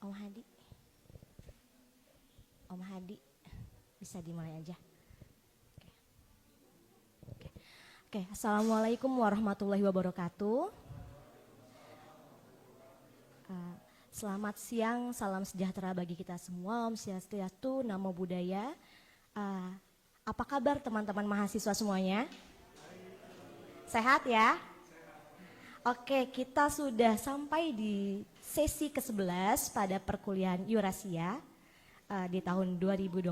Om Hadi. Om Hadi, bisa dimulai aja. Oke. Assalamualaikum warahmatullahi wabarakatuh. Selamat siang, salam sejahtera bagi kita semua. Om Swastiastu, Namo Buddhaya. Apa kabar teman-teman mahasiswa semuanya? Sehat ya? Oke, kita sudah sampai di sesi ke-11 pada perkuliahan Eurasia di tahun 2026.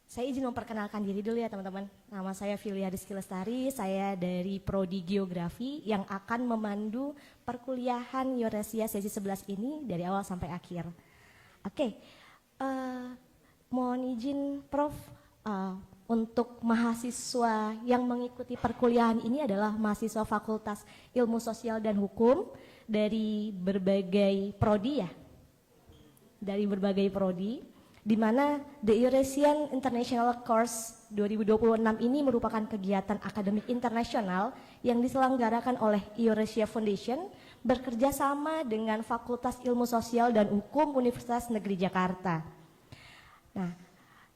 Saya izin memperkenalkan diri dulu ya teman-teman. Nama saya Filia Rizky Lestari, saya dari Prodi Geografi yang akan memandu perkuliahan Eurasia sesi 11 ini dari awal sampai akhir. Oke, mohon izin Prof, untuk mahasiswa yang mengikuti perkuliahan ini adalah mahasiswa Fakultas Ilmu Sosial dan Hukum dari berbagai prodi ya, dari berbagai prodi, di mana The Eurasian International Course 2026 ini merupakan kegiatan akademik internasional yang diselenggarakan oleh Eurasia Foundation bekerja sama dengan Fakultas Ilmu Sosial dan Hukum Universitas Negeri Jakarta. Nah,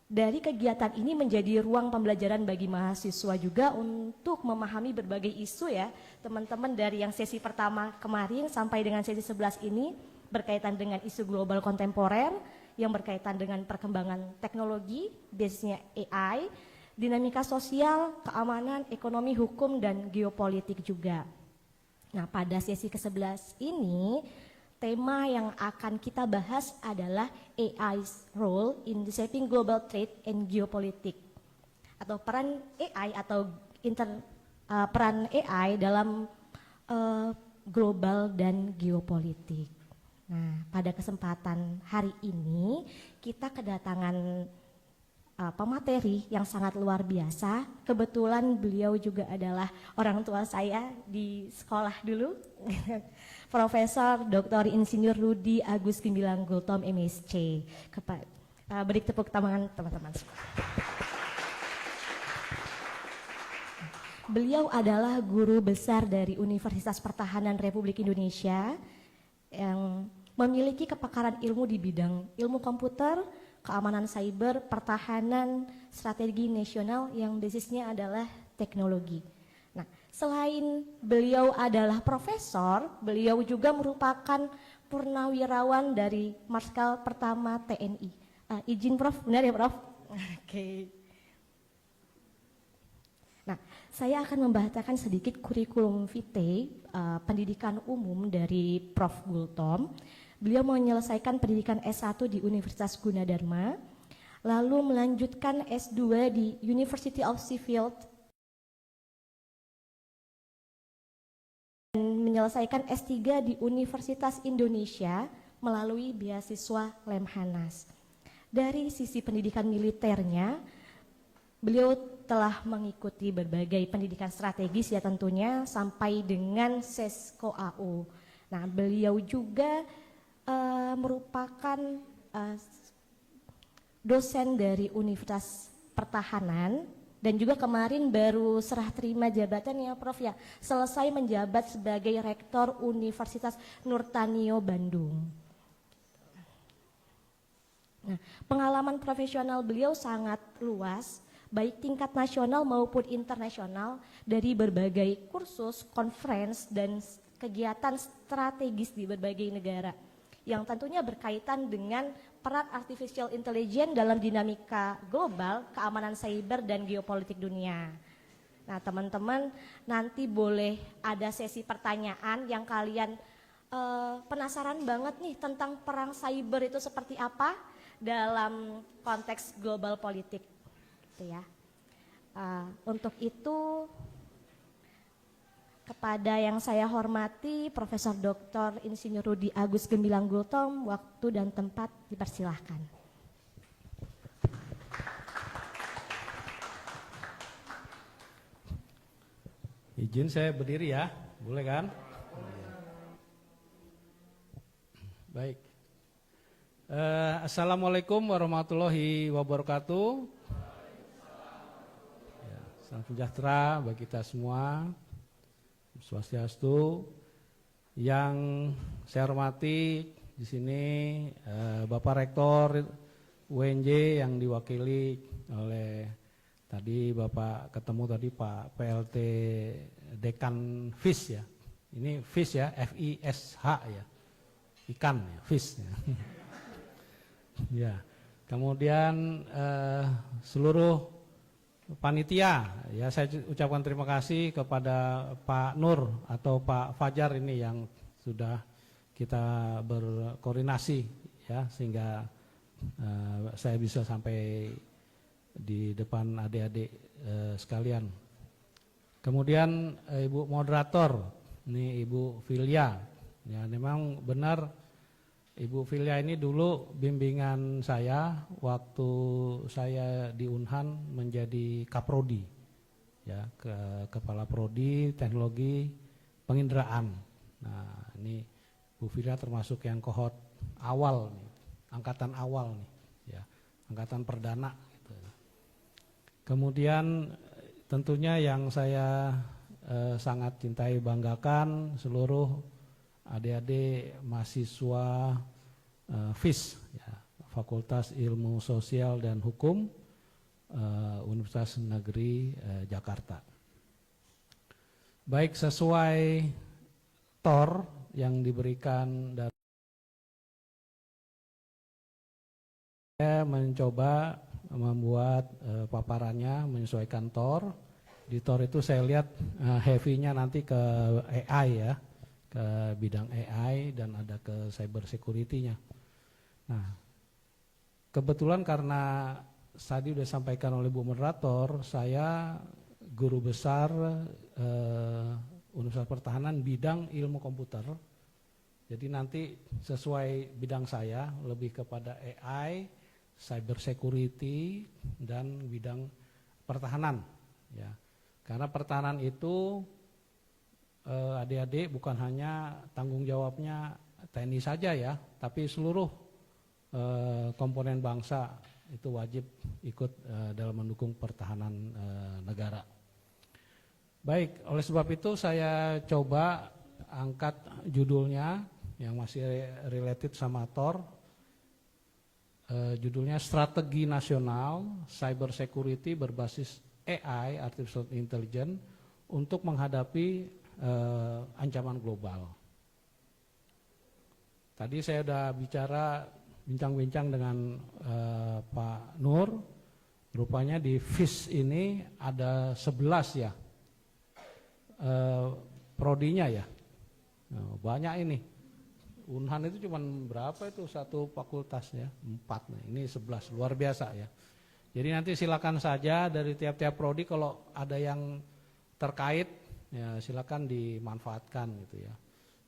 dari kegiatan ini menjadi ruang pembelajaran bagi mahasiswa juga untuk memahami berbagai isu ya, teman-teman, dari yang sesi pertama kemarin sampai dengan sesi 11 ini berkaitan dengan isu global kontemporer, yang berkaitan dengan perkembangan teknologi, basisnya AI, dinamika sosial, keamanan, ekonomi, hukum, dan geopolitik juga. Nah, pada sesi ke-11 ini, tema yang akan kita bahas adalah AI's role in shaping global trade and geopolitics, atau peran AI atau peran AI dalam global dan geopolitik. Nah, pada kesempatan hari ini kita kedatangan pemateri yang sangat luar biasa. Kebetulan beliau juga adalah orang tua saya di sekolah dulu, Profesor Dr. Insinyur Rudi Agus Gemilang Gultom MSc. Beri tepuk tangan teman-teman. Beliau adalah guru besar dari Universitas Pertahanan Republik Indonesia yang memiliki kepakaran ilmu di bidang ilmu komputer, keamanan cyber, pertahanan, strategi nasional yang basisnya adalah teknologi. Nah, selain beliau adalah profesor, beliau juga merupakan purnawirawan dari Marskal Pertama TNI. Izin Prof, benar ya Prof? Oke. Nah, saya akan membahasakan sedikit kurikulum vitae pendidikan umum dari Prof. Gultom. Beliau menyelesaikan pendidikan S1 di Universitas Gunadarma, lalu melanjutkan S2 di University of Sheffield dan menyelesaikan S3 di Universitas Indonesia melalui beasiswa Lemhanas. Dari sisi pendidikan militernya, beliau telah mengikuti berbagai pendidikan strategis ya tentunya sampai dengan SESCO AU. Nah, beliau juga merupakan dosen dari Universitas Pertahanan dan juga kemarin baru serah terima jabatan ya Prof ya, selesai menjabat sebagai Rektor Universitas Nurtanio Bandung. Nah, pengalaman profesional beliau sangat luas, baik tingkat nasional maupun internasional, dari berbagai kursus, conference, dan kegiatan strategis di berbagai negara, yang tentunya berkaitan dengan peran artificial intelligence dalam dinamika global, keamanan cyber, dan geopolitik dunia. Nah teman-teman, nanti boleh ada sesi pertanyaan yang kalian penasaran banget nih tentang perang cyber itu seperti apa dalam konteks global politik. Gitu ya. Untuk itu, kepada yang saya hormati Profesor Dr. Insinyur Rudi Agus Gemilang Gultom, waktu dan tempat dipersilahkan. Izin saya berdiri ya, boleh kan? Baik. Assalamualaikum warahmatullahi wabarakatuh. Ya, salam sejahtera bagi kita semua. Swastiastu. Yang saya hormati Di sini Bapak Rektor UNJ yang diwakili oleh tadi Bapak ketemu tadi Pak PLT Dekan FIS ya. Ini FIS ya, FISH ya. Ikan ya, FIS ya. Ya. Kemudian seluruh panitia, ya saya ucapkan terima kasih kepada Pak Nur atau Pak Fajar ini yang sudah kita berkoordinasi ya sehingga saya bisa sampai di depan adik-adik sekalian. Kemudian Ibu moderator, ini Ibu Filia, ya memang benar Ibu Filia ini dulu bimbingan saya waktu saya di Unhan menjadi Kaprodi, ya Kepala Prodi Teknologi Penginderaan. Nah ini Bu Filia termasuk yang kohort awal, nih, angkatan awal nih, ya angkatan perdana. Gitu. Kemudian tentunya yang saya sangat cintai banggakan seluruh adik-adik mahasiswa FIS, ya, Fakultas Ilmu Sosial dan Hukum Universitas Negeri Jakarta. Baik sesuai TOR yang diberikan dari saya mencoba membuat paparannya menyesuaikan TOR. Di TOR itu saya lihat heavy-nya nanti ke AI ya, ke bidang AI dan ada ke cyber security-nya. Nah, kebetulan karena tadi sudah disampaikan oleh Bu Moderator, saya guru besar Universitas Pertahanan bidang ilmu komputer. Jadi nanti sesuai bidang saya lebih kepada AI, cyber security dan bidang pertahanan ya. Karena pertahanan itu adik-adik bukan hanya tanggung jawabnya TNI saja ya, tapi seluruh komponen bangsa itu wajib ikut dalam mendukung pertahanan negara. Baik, oleh sebab itu saya coba angkat judulnya yang masih related sama TOR. Judulnya Strategi Nasional Cyber Security berbasis AI, Artificial Intelligence, untuk menghadapi ancaman global. Tadi saya sudah bincang-bincang dengan Pak Nur. Rupanya di FIS ini ada 11 ya. Prodinya ya, banyak ini. Unhan itu cuma berapa itu satu fakultas ya, 4. Nah, ini 11, luar biasa ya. Jadi nanti silakan saja dari tiap-tiap prodi kalau ada yang terkait ya silakan dimanfaatkan gitu ya.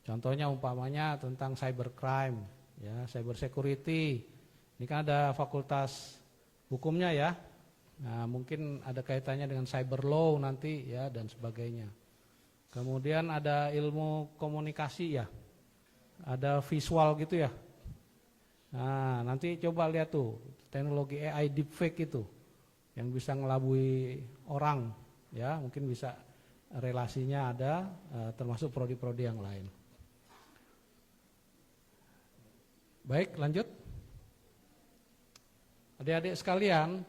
Contohnya umpamanya tentang cybercrime ya, cyber security. Ini kan ada fakultas hukumnya ya. Nah, mungkin ada kaitannya dengan cyber law nanti ya dan sebagainya. Kemudian ada ilmu komunikasi ya, ada visual gitu ya. Nah nanti coba lihat tuh teknologi AI deepfake itu yang bisa ngelabui orang ya, mungkin bisa relasinya ada termasuk prodi-prodi yang lain. Baik lanjut. Adik-adik sekalian,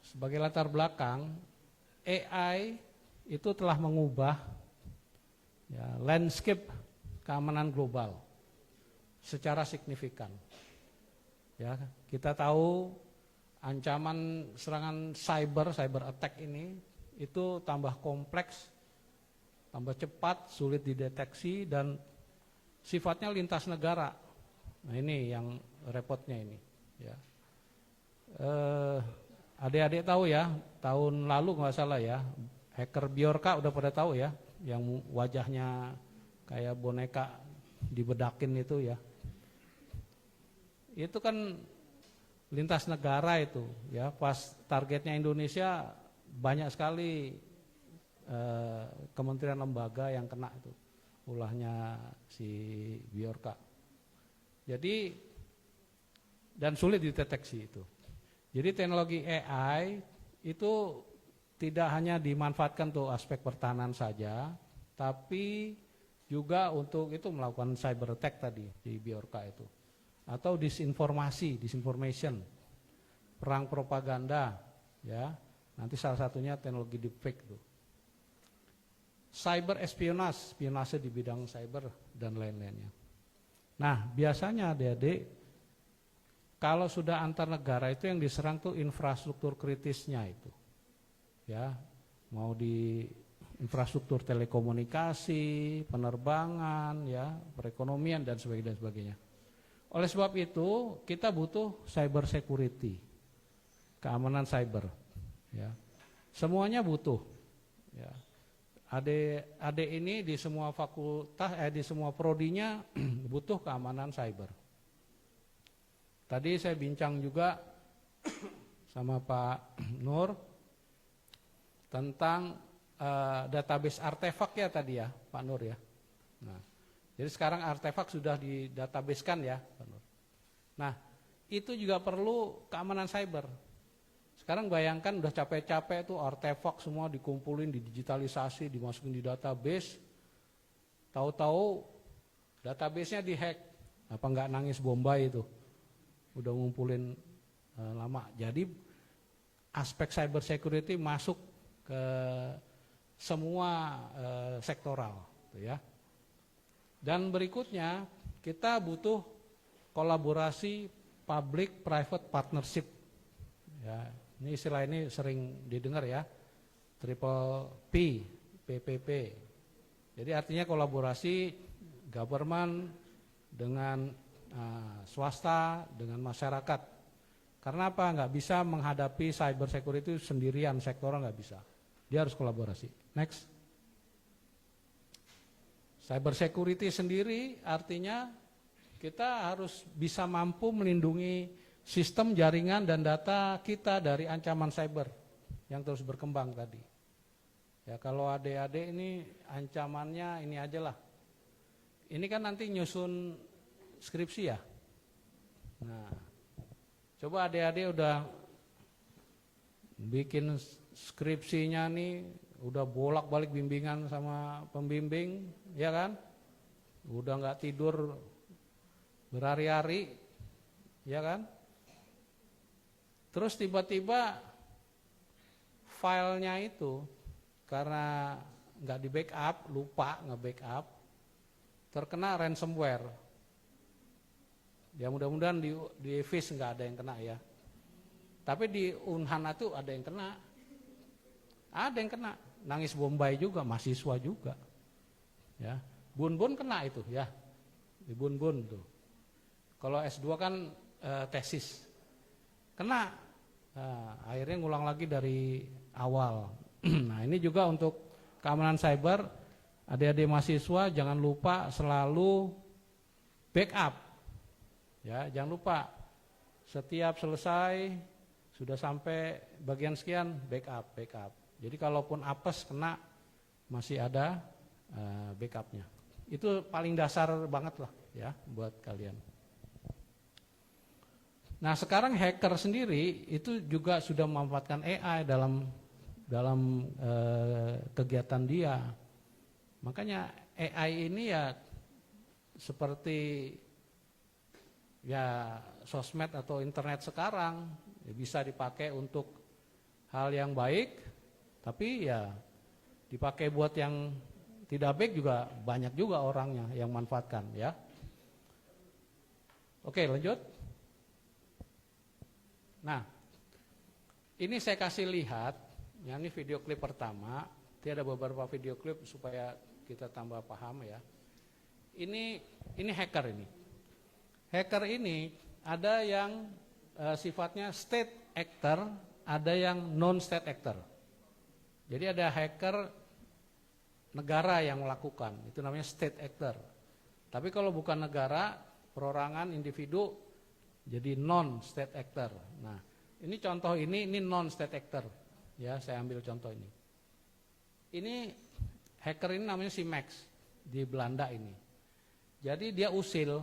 sebagai latar belakang AI itu telah mengubah ya, landscape keamanan global secara signifikan. Ya, kita tahu ancaman serangan cyber attack ini itu tambah kompleks, tambah cepat, sulit dideteksi dan sifatnya lintas negara. Nah ini yang repotnya ini. Ya. Adik-adik tahu ya, tahun lalu nggak salah ya. Hacker Bjorka udah pada tahu ya, yang wajahnya kayak boneka dibedakin itu ya. Itu kan lintas negara itu ya, pas targetnya Indonesia banyak sekali kementerian lembaga yang kena itu ulahnya si Bjorka. Jadi dan sulit dideteksi itu. Jadi teknologi AI itu tidak hanya dimanfaatkan untuk aspek pertahanan saja, tapi juga untuk itu melakukan cyber attack tadi di Biorka itu. Atau disinformation, perang propaganda, ya. Nanti salah satunya teknologi deepfake itu. Cyber espionage, spionase di bidang cyber dan lain-lainnya. Nah, biasanya adik-adik kalau sudah antar negara itu yang diserang tuh infrastruktur kritisnya itu. Ya, mau di infrastruktur telekomunikasi, penerbangan, ya, perekonomian dan sebagainya. Oleh sebab itu, kita butuh cyber security, keamanan cyber, ya. Semuanya butuh, ya. Adik ini di semua fakultas, di semua prodinya butuh keamanan cyber. Tadi saya bincang juga sama Pak Nur tentang database artefak ya tadi ya, Pak Nur ya. Nah, jadi sekarang artefak sudah di database-kan ya, Pak Nur. Nah, itu juga perlu keamanan cyber. Sekarang bayangkan udah capek-capek tuh artefak semua dikumpulin, didigitalisasi, dimasukin di database. Tahu-tahu database-nya dihack. Apa enggak nangis Bombay itu? Udah ngumpulin lama. Jadi aspek cyber security masuk ke semua sektoral, gitu ya. Dan berikutnya kita butuh kolaborasi public private partnership. Ya, ini istilah ini sering didengar ya, triple P, PPP. Jadi artinya kolaborasi government dengan swasta, dengan masyarakat. Karena apa? Nggak bisa menghadapi cyber security sendirian, sektoral nggak bisa. Dia harus kolaborasi. Next. Cyber security sendiri artinya kita harus bisa mampu melindungi sistem jaringan dan data kita dari ancaman cyber yang terus berkembang tadi. Ya, kalau adik-adik ini ancamannya ini aja lah. Ini kan nanti nyusun skripsi ya. Nah, coba adik-adik udah bikin skripsinya nih, udah bolak-balik bimbingan sama pembimbing, ya kan? Udah nggak tidur berhari-hari, ya kan? Terus tiba-tiba filenya itu karena nggak di backup, lupa nge-backup, terkena ransomware. Ya mudah-mudahan di FIS nggak ada yang kena ya. Tapi di Unhana itu ada yang kena. Ada yang kena. Nangis Bombay juga, mahasiswa juga. Ya, Bun-bun kena itu ya. Di Bun-bun tuh. Kalau S2 kan tesis. Kena, akhirnya ngulang lagi dari awal. Nah ini juga untuk keamanan cyber, adik-adik mahasiswa jangan lupa selalu backup. Ya, jangan lupa setiap selesai sudah sampai bagian sekian backup. Jadi kalaupun apes kena masih ada backupnya. Itu paling dasar banget lah ya buat kalian. Nah sekarang hacker sendiri itu juga sudah memanfaatkan AI dalam kegiatan dia. Makanya AI ini ya seperti ya sosmed atau internet sekarang ya bisa dipakai untuk hal yang baik, tapi ya dipakai buat yang tidak baik juga banyak juga orangnya yang manfaatkan ya. Oke lanjut. Nah, ini saya kasih lihat, ya ini video klip pertama. Nanti ada beberapa video klip supaya kita tambah paham ya. Ini hacker ini. Hacker ini ada yang sifatnya state actor, ada yang non state actor. Jadi ada hacker negara yang melakukan, itu namanya state actor. Tapi kalau bukan negara, perorangan, individu, jadi non-state actor. Nah, ini contoh ini non state actor. Ya, saya ambil contoh ini. Ini hacker ini namanya si Max di Belanda ini. Jadi dia usil,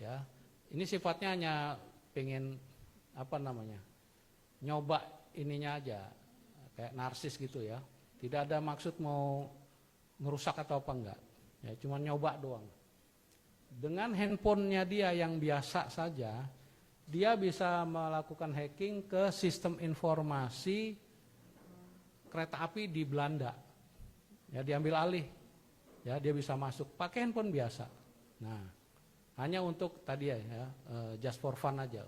ya. Ini sifatnya hanya pengen nyoba ininya aja, kayak narsis gitu ya. Tidak ada maksud mau merusak atau apa enggak. Ya, cuma nyoba doang. Dengan handphonenya dia yang biasa saja, dia bisa melakukan hacking ke sistem informasi kereta api di Belanda. Ya, diambil alih. Ya, dia bisa masuk pakai handphone biasa. Nah, hanya untuk tadi ya, just for fun aja.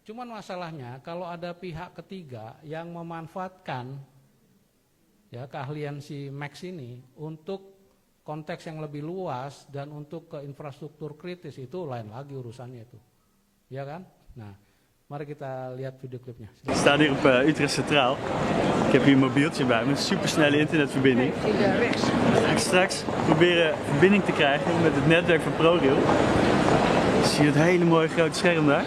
Cuman masalahnya kalau ada pihak ketiga yang memanfaatkan ya keahlian si Max ini untuk konteks yang lebih luas dan untuk ke infrastruktur kritis, itu lain lagi urusannya itu. Ya kan? Nah, mari kita lihat video klipnya. Ik sta hier op Utrecht Centraal. Ik heb hier een mobieltje bij me, een supersnelle internetverbinding. Ga ik straks proberen verbinding te krijgen met het netwerk van ProRail. Zie je het hele mooie grote scherm daar?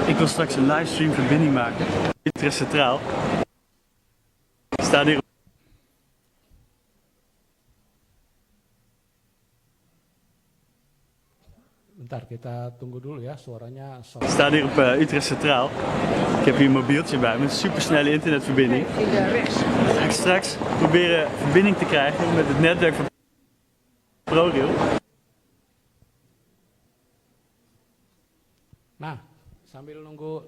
Ik wil straks een livestream verbinding maken. Utrecht Centraal. Ik sta hier. Bentar, kita tunggu dulu ya, suaranya Ik sta hier op Utrecht Centraal. Ik heb hier een mobieltje bij me, een supersnelle internetverbinding. Ga ik straks proberen verbinding te krijgen met het netwerk van ProRail. Nah, sambil nunggu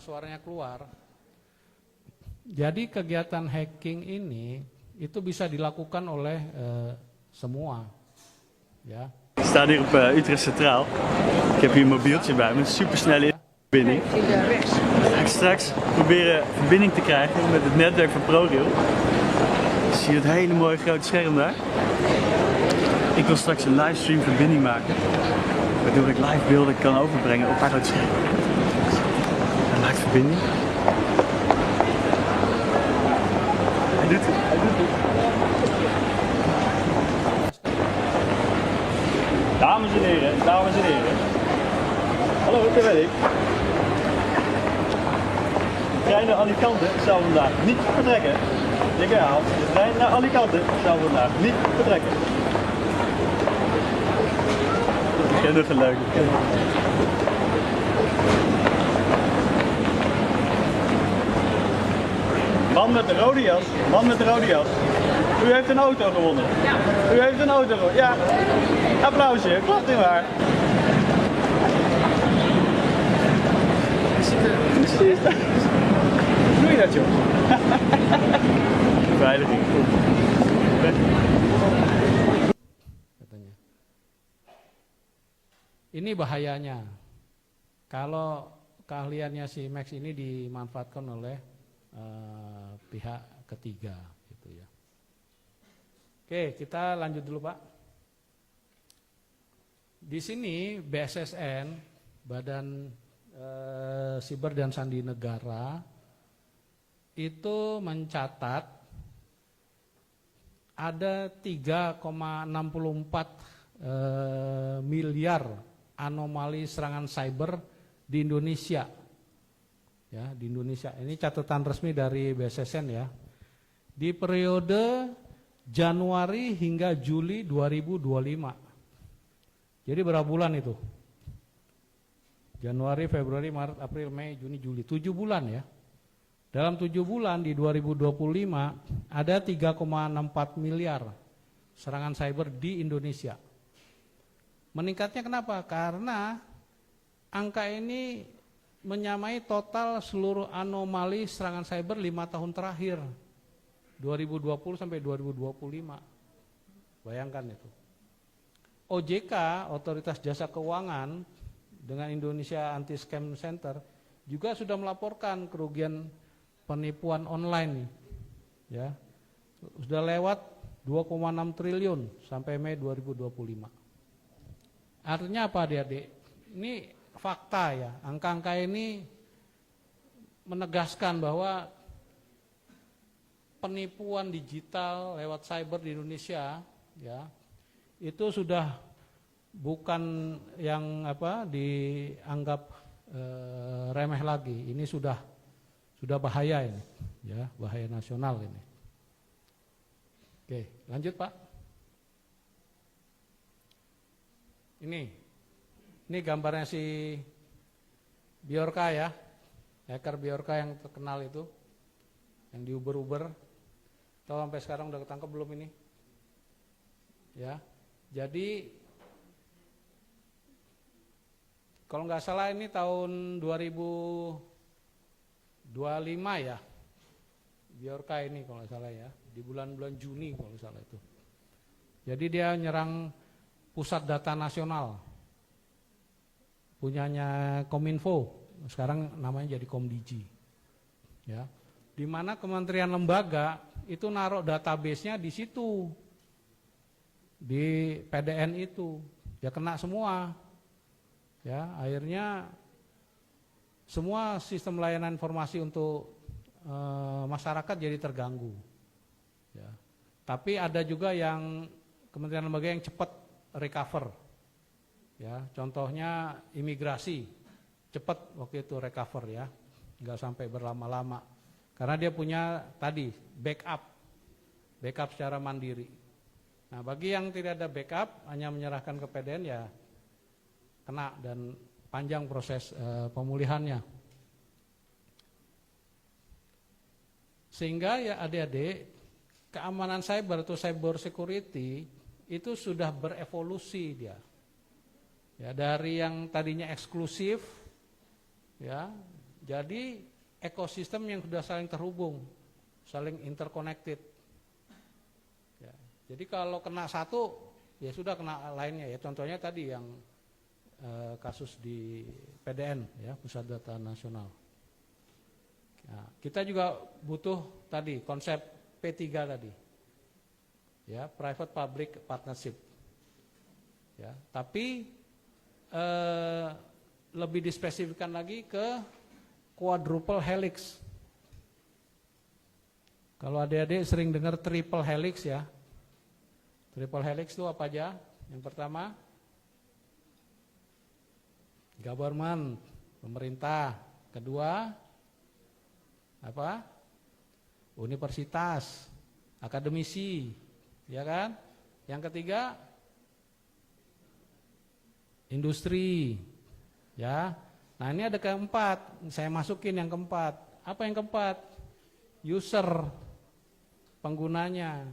suaranya keluar, jadi kegiatan hacking ini itu bisa dilakukan oleh semua, ya. Ik sta hier op Utrecht Centraal. Ik heb hier een mobieltje bij me, een supersnelle internetverbinding. Ga ik straks proberen verbinding te krijgen met het netwerk van ProRail. Zie je het hele mooie grote scherm daar? Ik wil straks een livestream verbinding maken, waardoor ik live beelden kan overbrengen op groot scherm. Hij maakt verbinding. Hij doet het, hij doet het. Dames en heren, dames en heren. Hallo, daar ben ik. De trein naar Alicante zal vandaag niet vertrekken. Ik herhaal, de trein naar Alicante zal vandaag niet vertrekken. Ik ken het geluid. Man met de rode jas, man met de rode jas. U heeft een auto gewonnen. Ja. U heeft een auto gewonnen. Ja. Applausje, klopt u maar. Hoe doe je dat, joh? Beveiliging. Katanya. Ini bahayanya kalau keahliannya si Max ini dimanfaatkan oleh pihak ketiga, gitu ya. Oke, kita lanjut dulu Pak. Di sini BSSN, Badan Siber dan Sandi Negara, itu mencatat ada 3,64 miliar anomali serangan cyber di Indonesia. Ya, di Indonesia. Ini catatan resmi dari BSSN ya. Di periode Januari hingga Juli 2025. Jadi berapa bulan itu? Januari, Februari, Maret, April, Mei, Juni, Juli. 7 bulan ya. Dalam 7 bulan di 2025 ada 3,64 miliar serangan cyber di Indonesia. Meningkatnya kenapa? Karena angka ini menyamai total seluruh anomali serangan cyber 5 tahun terakhir, 2020 sampai 2025. Bayangkan itu. OJK, Otoritas Jasa Keuangan, dengan Indonesia Anti-Scam Center, juga sudah melaporkan kerugian penipuan online. Ya, sudah lewat 2,6 triliun sampai Mei 2025. Artinya apa adik-adik? Ini fakta ya, angka-angka ini menegaskan bahwa penipuan digital lewat cyber di Indonesia ya itu sudah bukan yang dianggap remeh lagi. Ini sudah bahaya ini, ya, bahaya nasional ini. Oke, lanjut Pak. Ini gambarnya si Bjorka ya, hacker Bjorka yang terkenal itu, yang di Uber. Tahu sampai sekarang udah ketangkep belum ini? Ya, jadi kalau nggak salah ini tahun 2025 ya, Bjorka ini kalau nggak salah ya, di bulan-bulan Juni kalau nggak salah itu. Jadi dia nyerang pusat data nasional, punyanya Kominfo, sekarang namanya jadi Komdigi. Ya, di mana kementerian lembaga itu naruh database-nya di situ, di PDN itu, ya kena semua. Ya, akhirnya semua sistem layanan informasi untuk masyarakat jadi terganggu. Ya. Tapi ada juga yang kementerian lembaga yang cepat recover. Ya, contohnya imigrasi, cepat waktu itu recover ya, nggak sampai berlama-lama. Karena dia punya tadi backup secara mandiri. Nah, bagi yang tidak ada backup, hanya menyerahkan ke PDN ya kena dan panjang proses pemulihannya. Sehingga ya adik-adik, keamanan cyber atau cyber security itu sudah berevolusi dia. Ya, dari yang tadinya eksklusif ya, jadi ekosistem yang sudah saling terhubung, saling interconnected. Ya, jadi kalau kena satu, ya sudah kena lainnya ya. Contohnya tadi yang kasus di PDN ya, Pusat Data Nasional. Nah, kita juga butuh tadi konsep P3 tadi, ya, Private Public Partnership. Ya, tapi lebih dispesifikkan lagi ke quadruple helix. Kalau adik-adik sering dengar triple helix ya. Triple helix itu apa aja? Yang pertama, government, pemerintah. Kedua, apa? Universitas, akademisi, ya kan? Yang ketiga, industri, ya. Nah, ini ada keempat, saya masukin yang keempat. Apa yang keempat? User, penggunanya.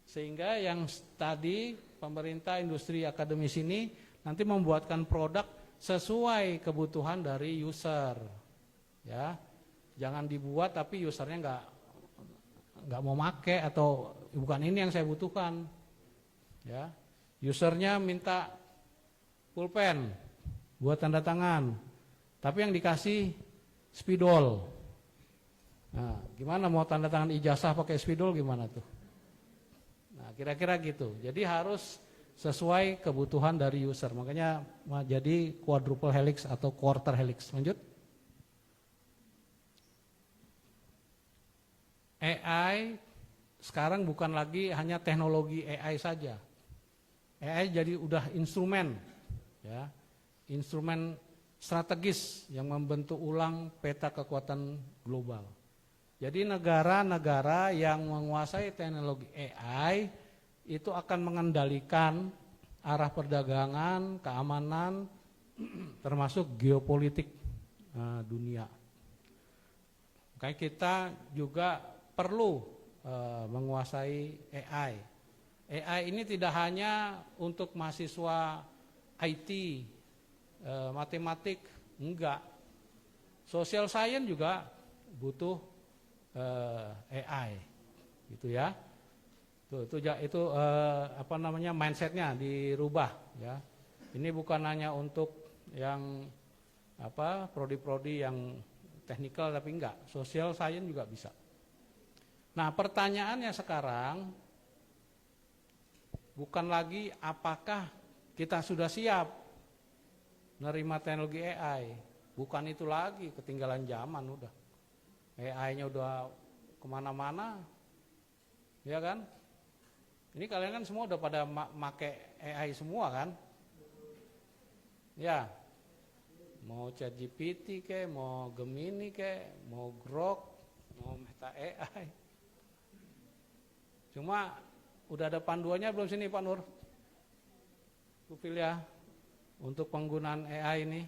Sehingga yang tadi pemerintah, industri, akademis ini nanti membuatkan produk sesuai kebutuhan dari user, ya. Jangan dibuat tapi usernya nggak mau make atau bukan ini yang saya butuhkan, ya. Usernya minta pulpen buat tanda tangan, tapi yang dikasih spidol. Nah, gimana mau tanda tangan ijazah pakai spidol gimana tuh? Nah, kira-kira gitu. Jadi harus sesuai kebutuhan dari user. Makanya jadi quadruple helix atau quarter helix. Lanjut. AI sekarang bukan lagi hanya teknologi AI saja. AI jadi udah instrumen, ya, instrumen strategis yang membentuk ulang peta kekuatan global. Jadi negara-negara yang menguasai teknologi AI itu akan mengendalikan arah perdagangan, keamanan, termasuk geopolitik dunia. Makanya kita juga perlu menguasai AI. AI ini tidak hanya untuk mahasiswa IT, matematik, enggak. Social science juga butuh AI, gitu ya. Itu apa namanya, mindsetnya dirubah, ya. Ini bukan hanya untuk yang apa prodi-prodi yang teknikal, tapi enggak. Social science juga bisa. Nah, pertanyaannya sekarang bukan lagi apakah kita sudah siap menerima teknologi AI. Bukan itu lagi, ketinggalan zaman udah. AI-nya udah kemana-mana, ya kan? Ini kalian kan semua udah pada make AI semua kan? Ya, mau ChatGPT ke, mau Gemini ke, mau Grok, mau Meta AI. Cuma udah ada panduannya belum sini Pak Nur? Kupil ya, untuk penggunaan AI ini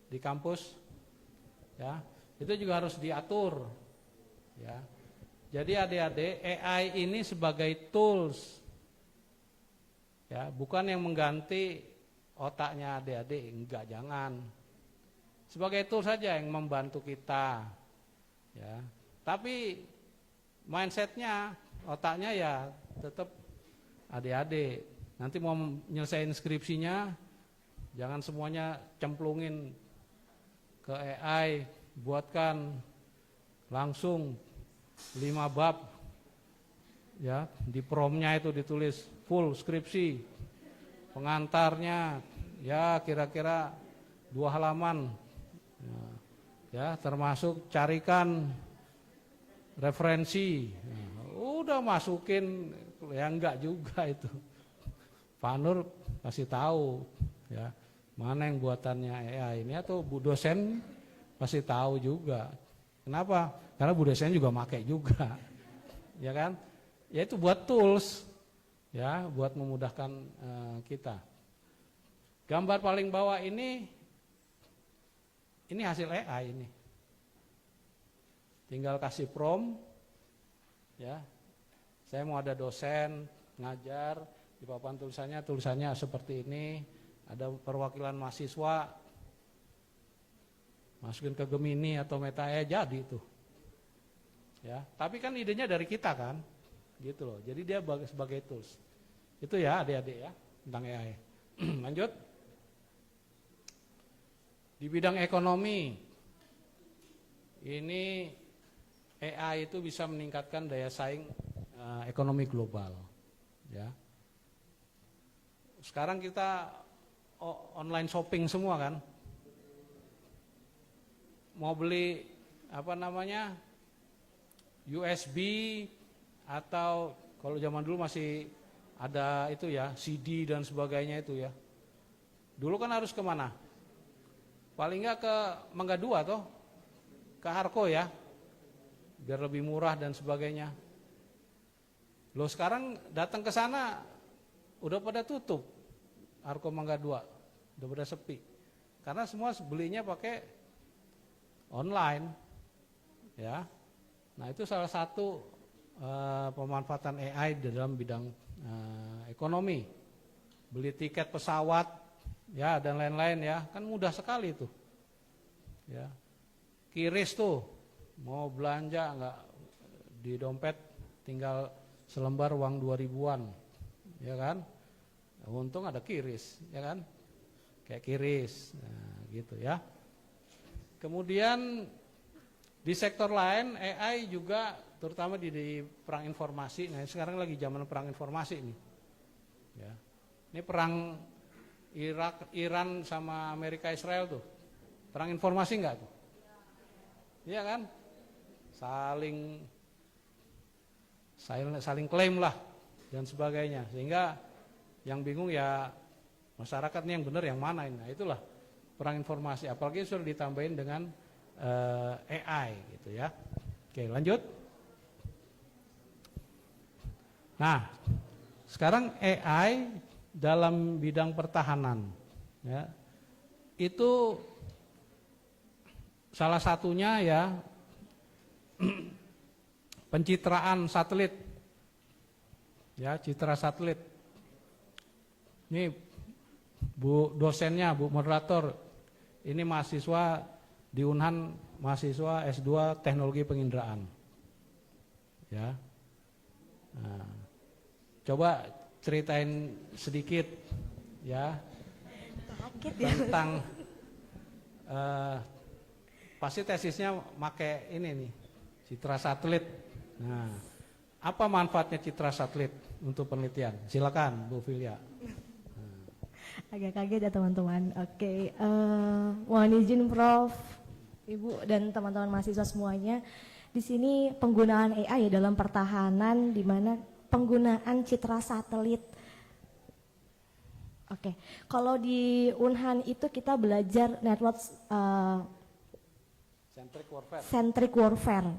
di kampus, ya. Itu juga harus diatur, ya. Jadi adik-adik, AI ini sebagai tools, Ya, bukan yang mengganti otaknya adik-adik, enggak, jangan. Sebagai tool saja yang membantu kita. Ya. Tapi mindsetnya, otaknya ya tetap adik-adik. Nanti mau menyelesaikan skripsinya, jangan semuanya cemplungin ke AI, buatkan langsung 5 bab, ya, di promnya itu ditulis full skripsi, pengantarnya ya kira-kira 2 halaman, ya, termasuk carikan referensi. Udah masukin, ya enggak juga itu. Pak Nur kasih tahu, ya, mana yang buatannya AI ini, atau Bu dosen pasti tahu juga. Kenapa? Karena Bu dosen juga pakai juga, ya kan? Ya itu buat tools, ya, buat memudahkan kita. Gambar paling bawah ini hasil AI ini. Tinggal kasih prompt, ya. Saya mau ada dosen ngajar, di papan tulisannya seperti ini. Ada perwakilan mahasiswa, masukin ke Gemini atau Meta AI, jadi itu. Ya, tapi kan idenya dari kita kan, gitu loh. Jadi dia sebagai tools. Itu ya adik-adik ya tentang AI. Lanjut. Di bidang ekonomi, ini AI itu bisa meningkatkan daya saing ekonomi global. Ya. Sekarang kita online shopping semua kan, mau beli USB atau kalau zaman dulu masih ada itu ya, CD dan sebagainya itu ya. Dulu kan harus kemana? Paling nggak ke Mangga 2 toh, ke Harko ya, biar lebih murah dan sebagainya. Loh sekarang datang ke sana udah pada tutup, Harko Mangga 2 udah pada sepi, karena semua belinya pakai online, ya. Nah itu salah satu pemanfaatan AI dalam bidang ekonomi. Beli tiket pesawat, ya, dan lain-lain ya, kan mudah sekali tuh, ya. Kiris tuh, mau belanja nggak di dompet, tinggal selembar uang 2000-an, ya kan? Untung ada kiris, ya kan? Kayak kiris, nah, gitu ya. Kemudian di sektor lain AI juga, terutama di perang informasi. Nah sekarang lagi zaman perang informasi nih, ya. Ini perang Iran sama Amerika Israel tuh, perang informasi enggak tuh? Iya kan? Saling klaim lah dan sebagainya, sehingga yang bingung ya masyarakat nih, yang benar yang mana ini. Nah itulah perang informasi, apalagi sudah ditambahin dengan AI gitu ya. Oke, lanjut. Nah, sekarang AI dalam bidang pertahanan, ya, itu salah satunya ya pencitraan satelit, ya, citra satelit. Ini Bu dosennya, Bu moderator, ini mahasiswa di Unhan, mahasiswa S2 Teknologi Penginderaan, ya. Nah, coba ceritain sedikit, ya, tentang pasti tesisnya pakai ini nih, citra satelit. Nah, apa manfaatnya citra satelit untuk penelitian? Silakan Bu Filia. Agak kaget ya teman-teman. Oke, mohon izin Prof, Ibu dan teman-teman mahasiswa semuanya. Di sini penggunaan AI ya dalam pertahanan, di mana penggunaan citra satelit. Oke, kalau di Unhan itu kita belajar network centric warfare,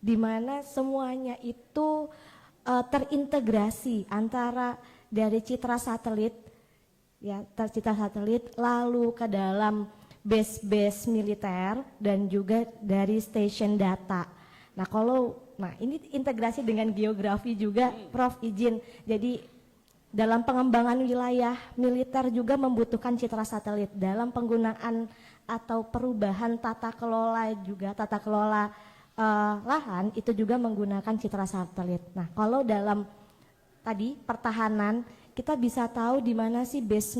di mana semuanya itu terintegrasi antara dari citra satelit, ya, citra satelit, lalu ke dalam base militer dan juga dari station data. Nah ini integrasi dengan geografi juga, Prof izin. Jadi dalam pengembangan wilayah militer juga membutuhkan citra satelit dalam penggunaan atau perubahan tata kelola juga tata kelola lahan itu juga menggunakan citra satelit. Nah, kalau dalam tadi pertahanan kita bisa tahu di mana sih base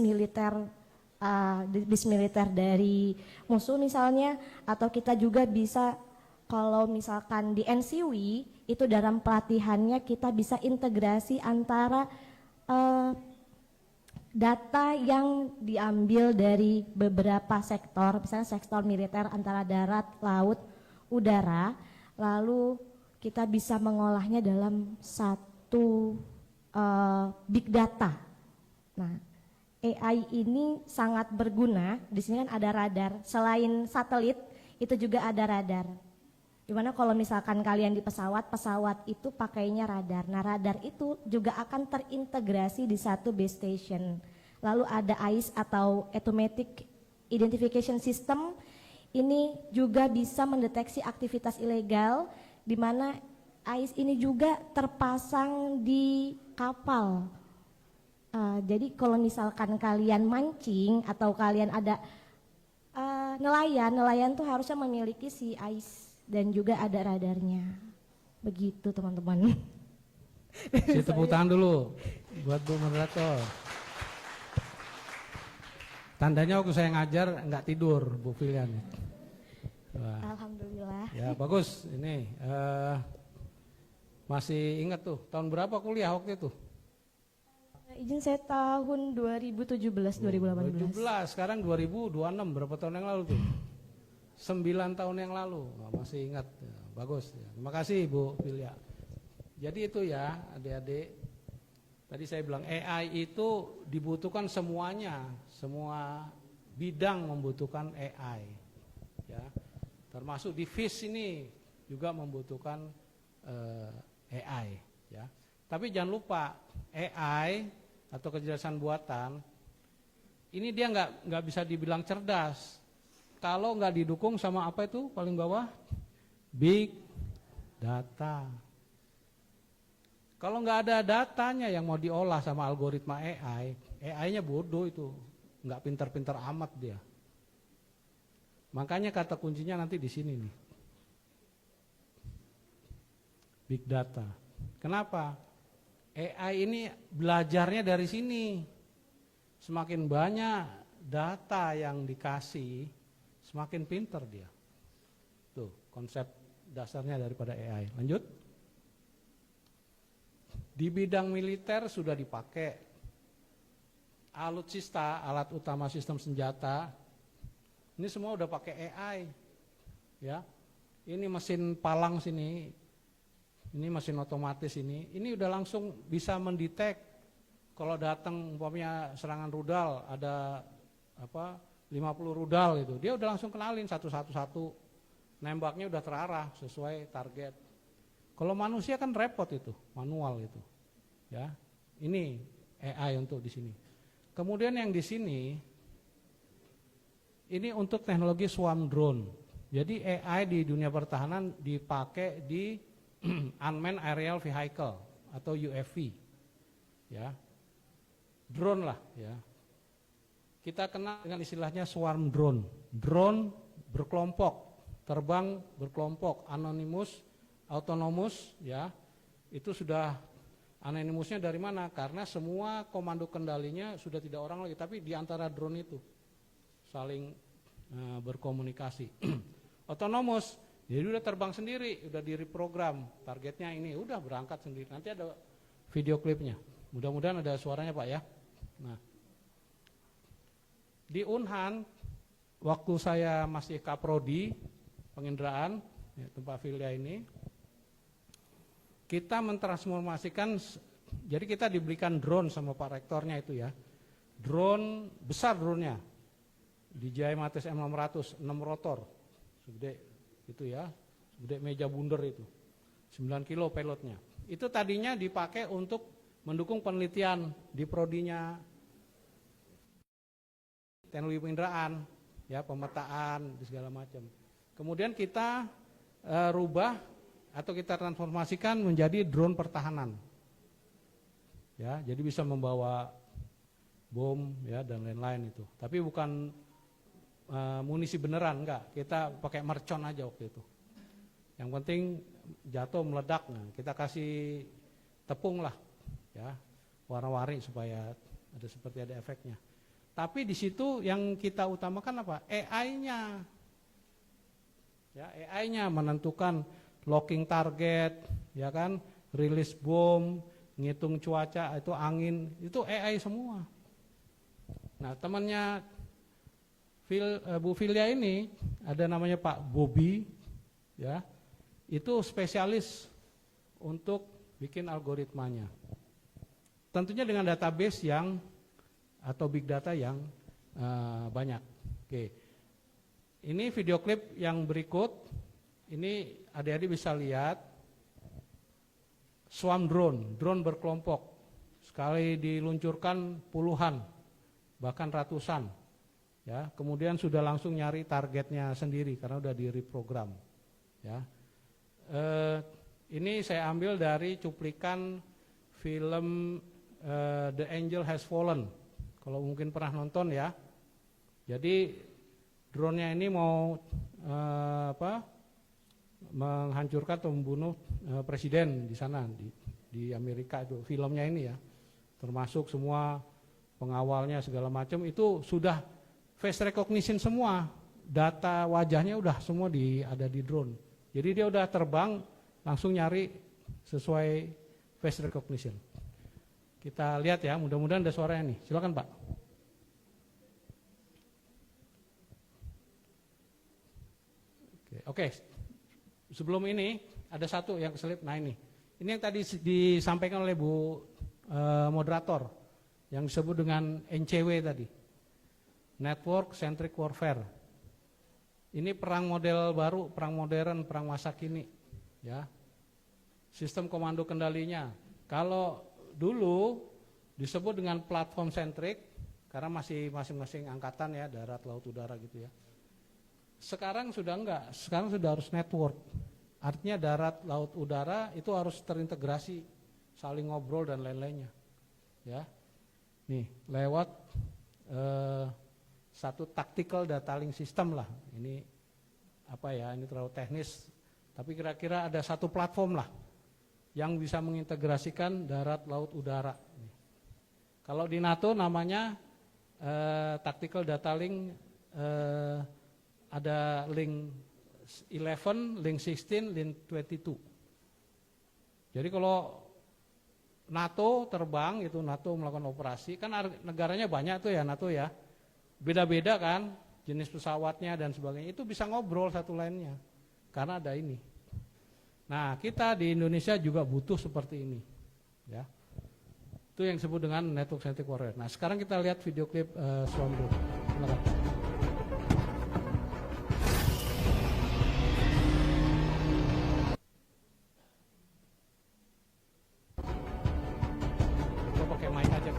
militer dari musuh misalnya, atau kita juga bisa kalau misalkan di NCW itu dalam pelatihannya kita bisa integrasi antara data yang diambil dari beberapa sektor, misalnya sektor militer antara darat, laut, udara, lalu kita bisa mengolahnya dalam satu big data. Nah, AI ini sangat berguna. Di sini kan ada radar. Selain satelit, itu juga ada radar. Dimana kalau misalkan kalian di pesawat, pesawat itu pakainya radar. Nah, radar itu juga akan terintegrasi di satu base station. Lalu ada AIS atau Automatic Identification System. Ini juga bisa mendeteksi aktivitas ilegal, di mana AIS ini juga terpasang di kapal. Jadi kalau misalkan kalian mancing atau kalian ada nelayan tuh harusnya memiliki si AIS. Dan juga ada radarnya. Begitu teman-teman. Si tepuk tangan dulu buat Bu moderator. Tandanya waktu saya ngajar nggak tidur Bu Filian. Wah. Alhamdulillah. Ya bagus ini. Masih ingat tuh tahun berapa kuliah waktu itu? Izin saya tahun 2017-2018. 2017, sekarang 2026, berapa tahun yang lalu tuh? 9 tahun yang lalu. Masih ingat ya, bagus ya. Terima kasih Bu Filia. Jadi itu ya adik-adik, tadi saya bilang AI itu dibutuhkan semuanya, semua bidang membutuhkan AI ya, termasuk di FIS ini juga membutuhkan AI ya. Tapi jangan lupa AI atau kecerdasan buatan ini dia nggak bisa dibilang cerdas kalau nggak didukung sama apa itu paling bawah, big data. Kalau nggak ada datanya yang mau diolah sama algoritma AI, AI-nya bodoh itu, nggak pintar-pintar amat dia. Makanya kata kuncinya nanti di sini nih, big data. Kenapa? AI ini belajarnya dari sini. Semakin banyak data yang dikasih, semakin pintar dia. Tuh konsep dasarnya daripada AI. Lanjut. Di bidang militer sudah dipakai alutsista, alat utama sistem senjata. Ini semua udah pakai AI. Ya. Ini mesin palang sini. Ini mesin otomatis ini udah langsung bisa mendetek kalau datang umpamanya serangan rudal ada 50 rudal gitu, dia udah langsung kenalin satu-satu, nembaknya udah terarah sesuai target. Kalau manusia kan repot itu, manual itu, ya. Ini AI untuk di sini. Kemudian yang di sini, ini untuk teknologi swarm drone. Jadi AI di dunia pertahanan dipakai di Unmanned Aerial Vehicle atau UAV, ya, drone lah, ya. Kita kenal dengan istilahnya swarm drone, drone berkelompok, terbang berkelompok, anonymous, autonomous, ya. Itu sudah anonymousnya dari mana? Karena semua komando kendalinya sudah tidak orang lagi, tapi di antara drone itu saling berkomunikasi. Autonomous, jadi udah terbang sendiri, udah direprogram, targetnya ini, udah berangkat sendiri. Nanti ada video klipnya, mudah-mudahan ada suaranya Pak ya. Nah, di Unhan, waktu saya masih kaprodi penginderaan, ya, tempat Filia ini, kita mentransformasikan, jadi kita diberikan drone sama Pak Rektornya itu ya, drone besar dronenya, DJI Matis M600, 6 rotor, segede itu ya, gede meja bundar itu, 9 kilo payloadnya. Itu tadinya dipakai untuk mendukung penelitian di prodinya teknologi penginderaan, ya, pemetaan, segala macam. Kemudian kita rubah atau kita transformasikan menjadi drone pertahanan. ya, jadi bisa membawa bom ya dan lain-lain itu. Tapi bukan munisi beneran, enggak. Kita pakai mercon aja waktu itu. Yang penting jatuh meledak, nah, kita kasih tepung lah, ya, warna-warni supaya seperti ada efeknya. Tapi di situ yang kita utamakan apa? AI-nya. Ya, AI-nya menentukan locking target, ya kan, rilis bom, ngitung cuaca, itu angin, itu AI semua. Nah, temannya Bu Filia ini ada namanya Pak Bobby, ya, itu spesialis untuk bikin algoritmanya. Tentunya dengan database yang atau big data yang banyak. Oke, ini video klip yang berikut. Ini adik-adik bisa lihat swarm drone berkelompok. Sekali diluncurkan puluhan, bahkan ratusan. Ya, kemudian sudah langsung nyari targetnya sendiri karena udah di reprogram. Ya, ini saya ambil dari cuplikan film The Angel Has Fallen. Kalau mungkin pernah nonton ya. Jadi drone-nya ini mau menghancurkan atau membunuh presiden di sana di Amerika itu filmnya ini ya. Termasuk semua pengawalnya segala macam itu sudah face recognition semua, data wajahnya udah semua ada di drone. Jadi dia udah terbang langsung nyari sesuai face recognition. Kita lihat ya, mudah-mudahan ada suaranya nih. Silakan Pak. Oke. Sebelum ini ada satu yang keselip. Nah ini yang tadi disampaikan oleh Bu moderator yang disebut dengan NCW tadi. Network Centric Warfare. Ini perang model baru, perang modern, perang masa kini, ya. Sistem komando kendalinya. Kalau dulu disebut dengan platform centric karena masih masing-masing angkatan ya, darat, laut, udara gitu ya. Sekarang sudah enggak, sekarang sudah harus network. Artinya darat, laut, udara itu harus terintegrasi, saling ngobrol dan lain-lainnya. Ya. Nih, lewat satu tactical data link system lah. Ini apa ya, ini terlalu teknis, tapi kira-kira ada satu platform lah yang bisa mengintegrasikan darat, laut, udara. Kalau di NATO namanya tactical data link, ada link 11, link 16, link 22. Jadi kalau NATO terbang, itu NATO melakukan operasi, kan negaranya banyak tuh ya NATO ya. Beda-beda kan jenis pesawatnya dan sebagainya, itu bisa ngobrol satu lainnya karena ada ini. Nah, kita di Indonesia juga butuh seperti ini, ya. Itu yang disebut dengan network centric warfare. Nah, sekarang kita lihat video klip swarm drone. Silakan. Kita pakai mic aja.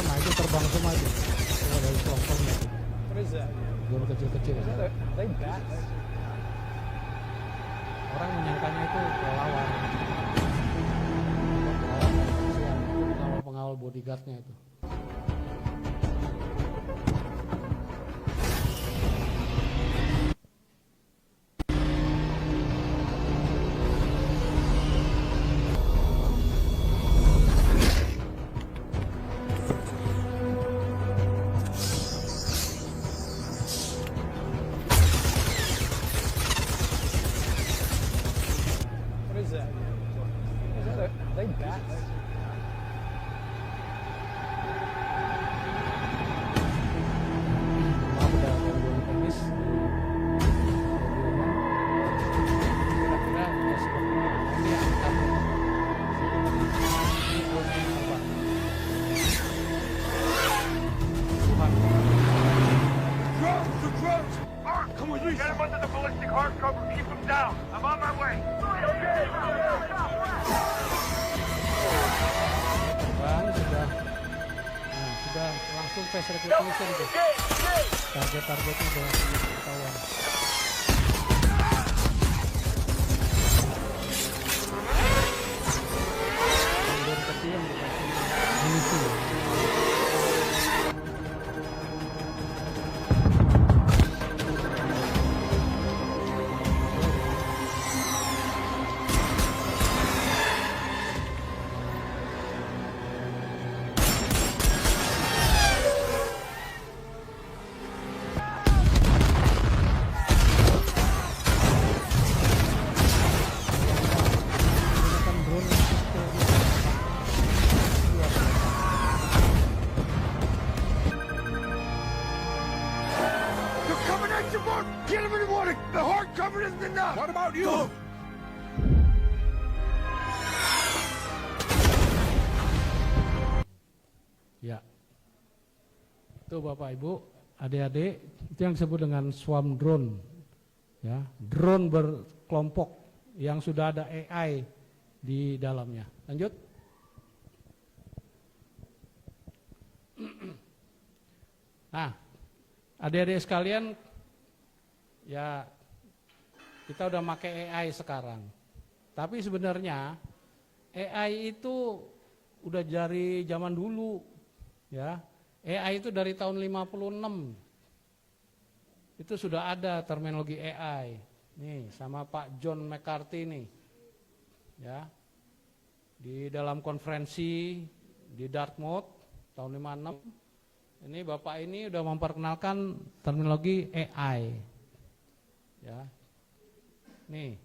Nah itu terbang semua itu. Dari kelompoknya. Drone kecil-kecil. Orang menyangkanya itu kelelawar. Itu pengawal bodyguardnya itu. face recognition tuh. Target-targetnya udah ketahuan. Kemudian kecil dikasih munisi. Menggunakan drone You're coming at your mark! Get him in the water! The hard cover isn't enough! What about you? Ya, itu Bapak Ibu, adik-adik, itu yang disebut dengan swarm drone, ya, drone berkelompok yang sudah ada AI di dalamnya. Lanjut. Nah, adik-adik sekalian, ya kita udah pakai AI sekarang, tapi sebenarnya AI itu udah dari zaman dulu. Ya, AI itu dari tahun 56 itu sudah ada terminologi AI. Nih sama Pak John McCarthy nih, ya, di dalam konferensi di Dartmouth tahun 56. Ini Bapak ini udah memperkenalkan terminologi AI. Ya, nih,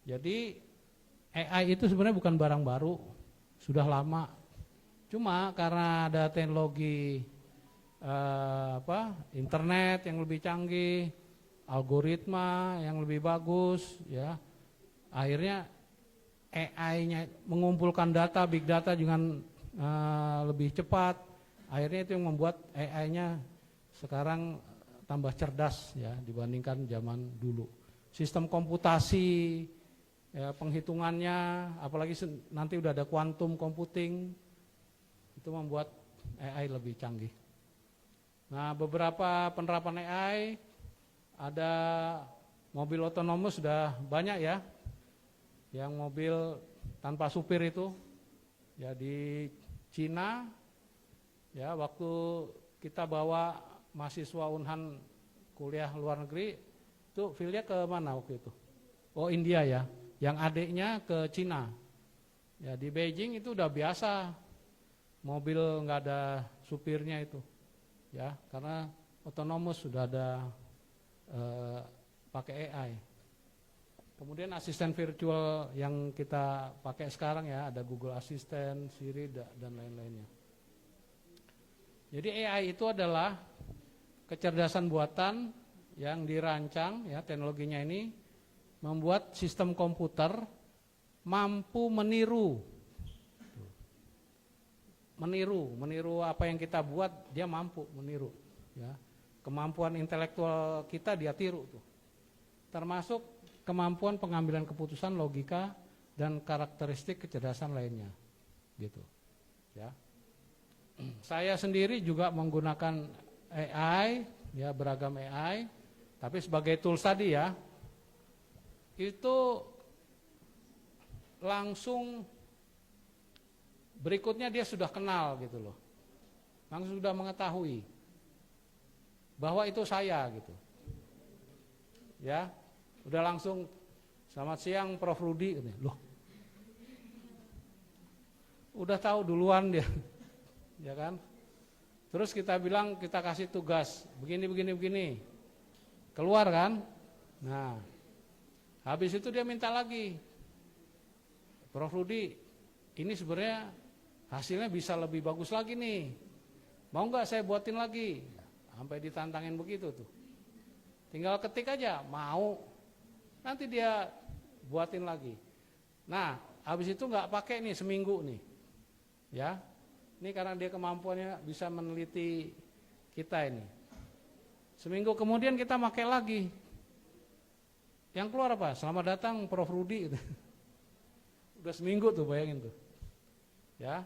jadi AI itu sebenarnya bukan barang baru, sudah lama. Cuma karena ada teknologi internet yang lebih canggih, algoritma yang lebih bagus, ya, akhirnya AI-nya mengumpulkan data, big data dengan lebih cepat. Akhirnya itu yang membuat AI-nya sekarang tambah cerdas, ya, dibandingkan zaman dulu. Sistem komputasi, ya, penghitungannya, apalagi nanti udah ada quantum computing, itu membuat AI lebih canggih. Nah, beberapa penerapan AI, ada mobil otonomus sudah banyak, ya, yang mobil tanpa supir itu, ya, di Cina, ya, waktu kita bawa mahasiswa Unhan kuliah luar negeri, itu fieldnya ke mana waktu itu? Oh, India, ya, yang adiknya ke Cina. Ya, di Beijing itu udah biasa mobil nggak ada supirnya itu, ya, karena otonomus sudah ada pakai AI. Kemudian asisten virtual yang kita pakai sekarang, ya, ada Google Assistant, Siri, dan lain-lainnya. Jadi AI itu adalah kecerdasan buatan yang dirancang, ya, teknologinya ini membuat sistem komputer mampu meniru apa yang kita buat, dia mampu meniru, ya. Kemampuan intelektual kita dia tiru tuh. Termasuk kemampuan pengambilan keputusan, logika, dan karakteristik kecerdasan lainnya, gitu, ya. Saya sendiri juga menggunakan AI, ya, beragam AI, tapi sebagai tools tadi, ya, itu langsung berikutnya dia sudah kenal, gitu loh, langsung sudah mengetahui bahwa itu saya, gitu, ya, udah langsung selamat siang Prof. Rudi, loh, udah tahu duluan dia, ya kan. Terus kita bilang, kita kasih tugas begini, keluar kan. Nah, habis itu dia minta lagi, Prof. Rudi, ini sebenarnya hasilnya bisa lebih bagus lagi nih, mau nggak saya buatin lagi? Sampai ditantangin begitu tuh. Tinggal ketik aja, mau, nanti dia buatin lagi. Nah, habis itu nggak pakai nih seminggu nih, ya. Ini karena dia kemampuannya bisa meneliti kita ini. Seminggu kemudian kita pakai lagi. Yang keluar apa? Selamat datang Prof. Rudi. Udah seminggu tuh, bayangin tuh, ya.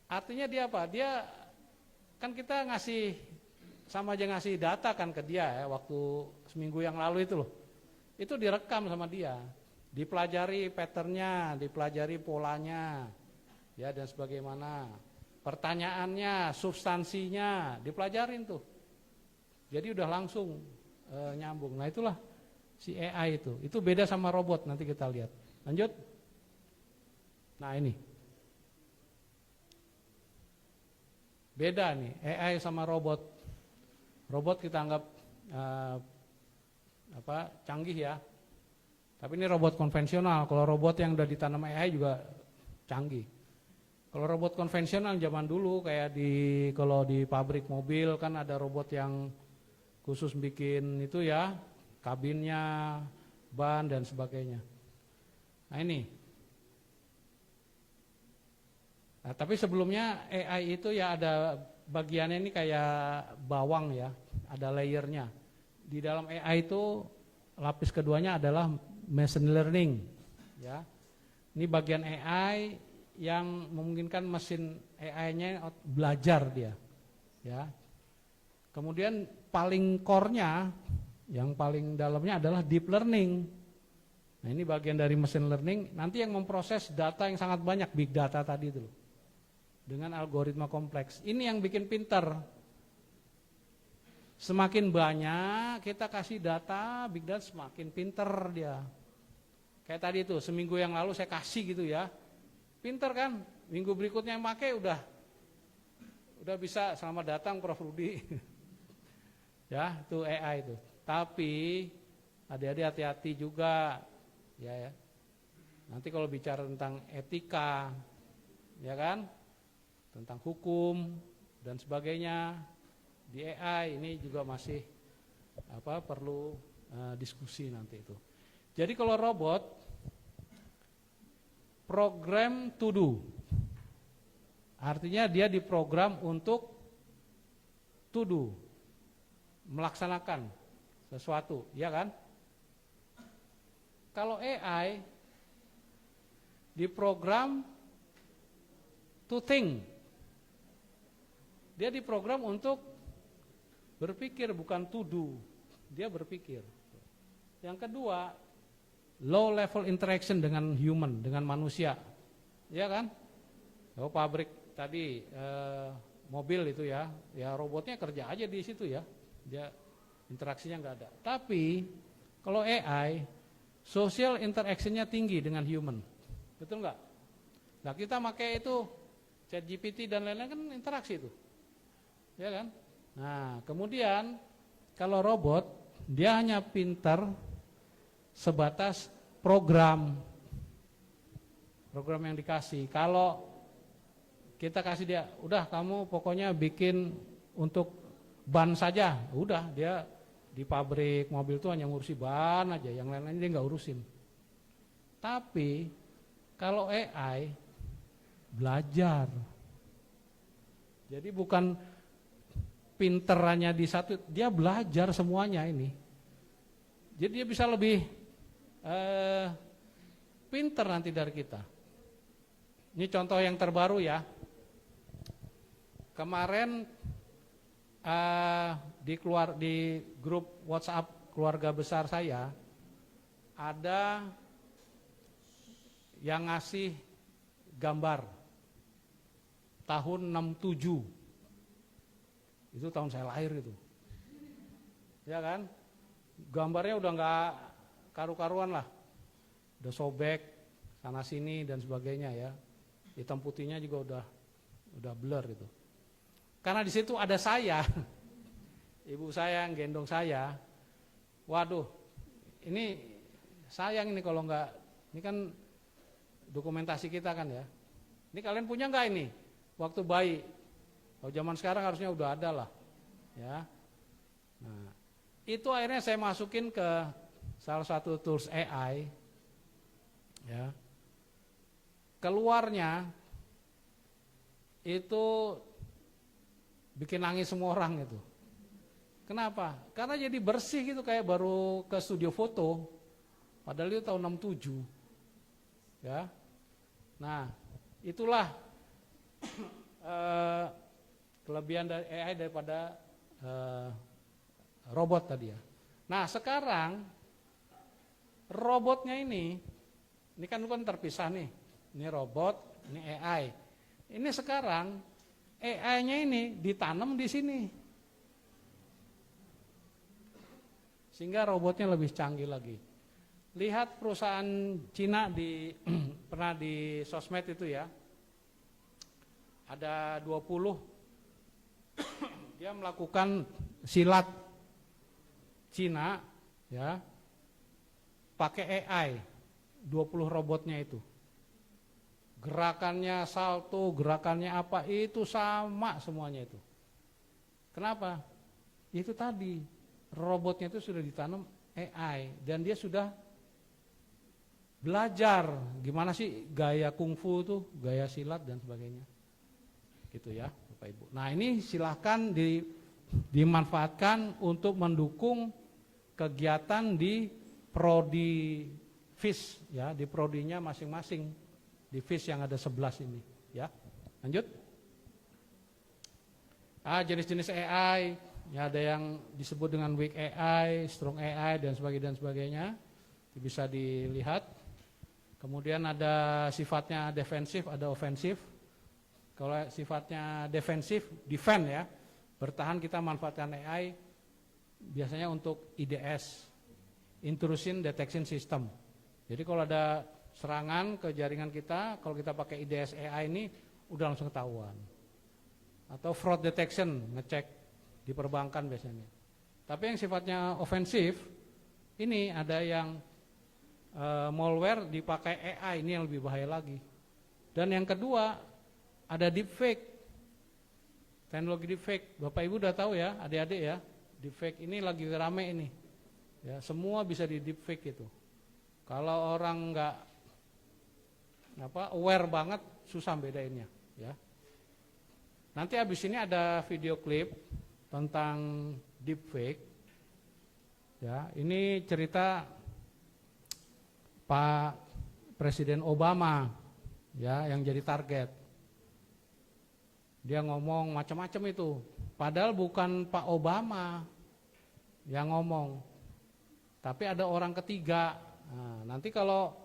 Artinya dia apa? Dia kan kita ngasih sama aja ngasih data kan ke dia ya, waktu seminggu yang lalu itu loh. Itu direkam sama dia. Dipelajari patternnya, dipelajari polanya, ya dan sebagaimana. Pertanyaannya, substansinya, dipelajarin tuh. Jadi udah langsung nyambung. Nah itulah si AI itu. Itu beda sama robot, nanti kita lihat. Lanjut. Nah ini. Beda nih, AI sama robot. Robot kita anggap canggih ya. Tapi ini robot konvensional. Kalau robot yang udah ditanam AI juga canggih. Kalau robot konvensional zaman dulu kayak kalau di pabrik mobil kan ada robot yang khusus bikin itu ya, kabinnya, ban dan sebagainya. Nah ini. Nah, tapi sebelumnya AI itu ya ada bagiannya ini kayak bawang ya, ada layernya. Di dalam AI itu lapis keduanya adalah machine learning ya. Ini bagian AI yang memungkinkan mesin AI-nya belajar dia ya. Kemudian paling core-nya yang paling dalamnya adalah deep learning. Nah, ini bagian dari machine learning nanti yang memproses data yang sangat banyak, big data tadi itu loh. Dengan algoritma kompleks. Ini yang bikin pintar. Semakin banyak kita kasih data, big data semakin pintar dia. Kayak tadi itu, seminggu yang lalu saya kasih gitu ya. Pintar kan? Minggu berikutnya yang pakai udah bisa, selamat datang Prof. Rudi. Ya, itu AI itu. Tapi adik-adik hati-hati juga ya. Nanti kalau bicara tentang etika ya kan? Tentang hukum dan sebagainya di AI ini juga masih perlu diskusi nanti itu. Jadi kalau robot program to do, artinya dia diprogram untuk to do, melaksanakan sesuatu, ya kan? Kalau AI diprogram to think, dia diprogram untuk berpikir bukan to do, dia berpikir. Yang kedua, low level interaction dengan human, dengan manusia, ya kan? Kalau pabrik tadi mobil itu ya robotnya kerja aja di situ ya, dia interaksinya nggak ada. Tapi kalau AI, social interactionnya tinggi dengan human, betul nggak? Nah kita pakai itu ChatGPT dan lain-lain kan interaksi itu, ya kan? Nah kemudian kalau robot dia hanya pintar sebatas program yang dikasih. Kalau kita kasih dia, udah kamu pokoknya bikin untuk ban saja, udah dia di pabrik mobil itu hanya ngurusi ban aja, yang lain-lain dia nggak urusin. Tapi kalau AI belajar, jadi bukan pinterannya di satu, dia belajar semuanya ini. Jadi dia bisa lebih pinter nanti dari kita. Ini contoh yang terbaru ya. Kemarin di grup WhatsApp keluarga besar saya ada yang ngasih gambar tahun 67. Itu tahun saya lahir itu. Ya kan? Gambarnya udah nggak karu-karuan lah. Udah sobek sana sini dan sebagainya ya. Hitam putihnya juga udah blur itu. Karena di situ ada saya. Ibu saya yang gendong saya. Waduh. Ini sayang ini kalau nggak, ini kan dokumentasi kita kan ya. Ini kalian punya nggak ini waktu bayi? Kalau zaman sekarang harusnya udah ada lah, ya. Nah, itu akhirnya saya masukin ke salah satu tools AI, ya. Keluarnya itu bikin nangis semua orang itu. Kenapa? Karena jadi bersih gitu kayak baru ke studio foto. Padahal itu tahun 67, ya. Nah, itulah kelebihan dari AI daripada robot tadi ya. Nah sekarang robotnya ini kan terpisah nih. Ini robot, ini AI. Ini sekarang AI-nya ini ditanam di sini. Sehingga robotnya lebih canggih lagi. Lihat perusahaan Cina pernah di sosmed itu ya. Ada 20 dia melakukan silat Cina ya. Pakai AI 20 robotnya itu. Gerakannya salto, gerakannya apa itu sama semuanya itu. Kenapa? Itu tadi robotnya itu sudah ditanam AI dan dia sudah belajar gimana sih gaya kungfu tuh, gaya silat dan sebagainya. Gitu ya, Bapak Ibu. Nah, ini silahkan dimanfaatkan untuk mendukung kegiatan di prodi FIS ya, di prodinya masing-masing. Di FIS yang ada 11 ini ya. Lanjut. Jenis-jenis AI ya, ada yang disebut dengan weak AI, strong AI dan sebagainya. Bisa dilihat. Kemudian ada sifatnya defensif, ada ofensif. Kalau sifatnya defensif, defend ya. Bertahan, kita manfaatkan AI biasanya untuk IDS, intrusion detection system. Jadi kalau ada serangan ke jaringan kita, kalau kita pakai IDS AI ini udah langsung ketahuan. Atau fraud detection, ngecek di perbankan biasanya. Tapi yang sifatnya ofensif, ini ada yang malware dipakai AI, ini yang lebih bahaya lagi. Dan yang kedua, ada deepfake. Teknologi deepfake, Bapak Ibu udah tahu ya, adik-adik ya. Deepfake ini lagi rame ini. Ya, semua bisa di deepfake itu. Kalau orang nggak aware banget, susah bedainnya ya. Nanti habis ini ada video klip tentang deepfake. Ya, ini cerita Pak Presiden Obama ya yang jadi target. Dia ngomong macam-macam itu. Padahal bukan Pak Obama yang ngomong. Tapi ada orang ketiga. Nah, nanti kalau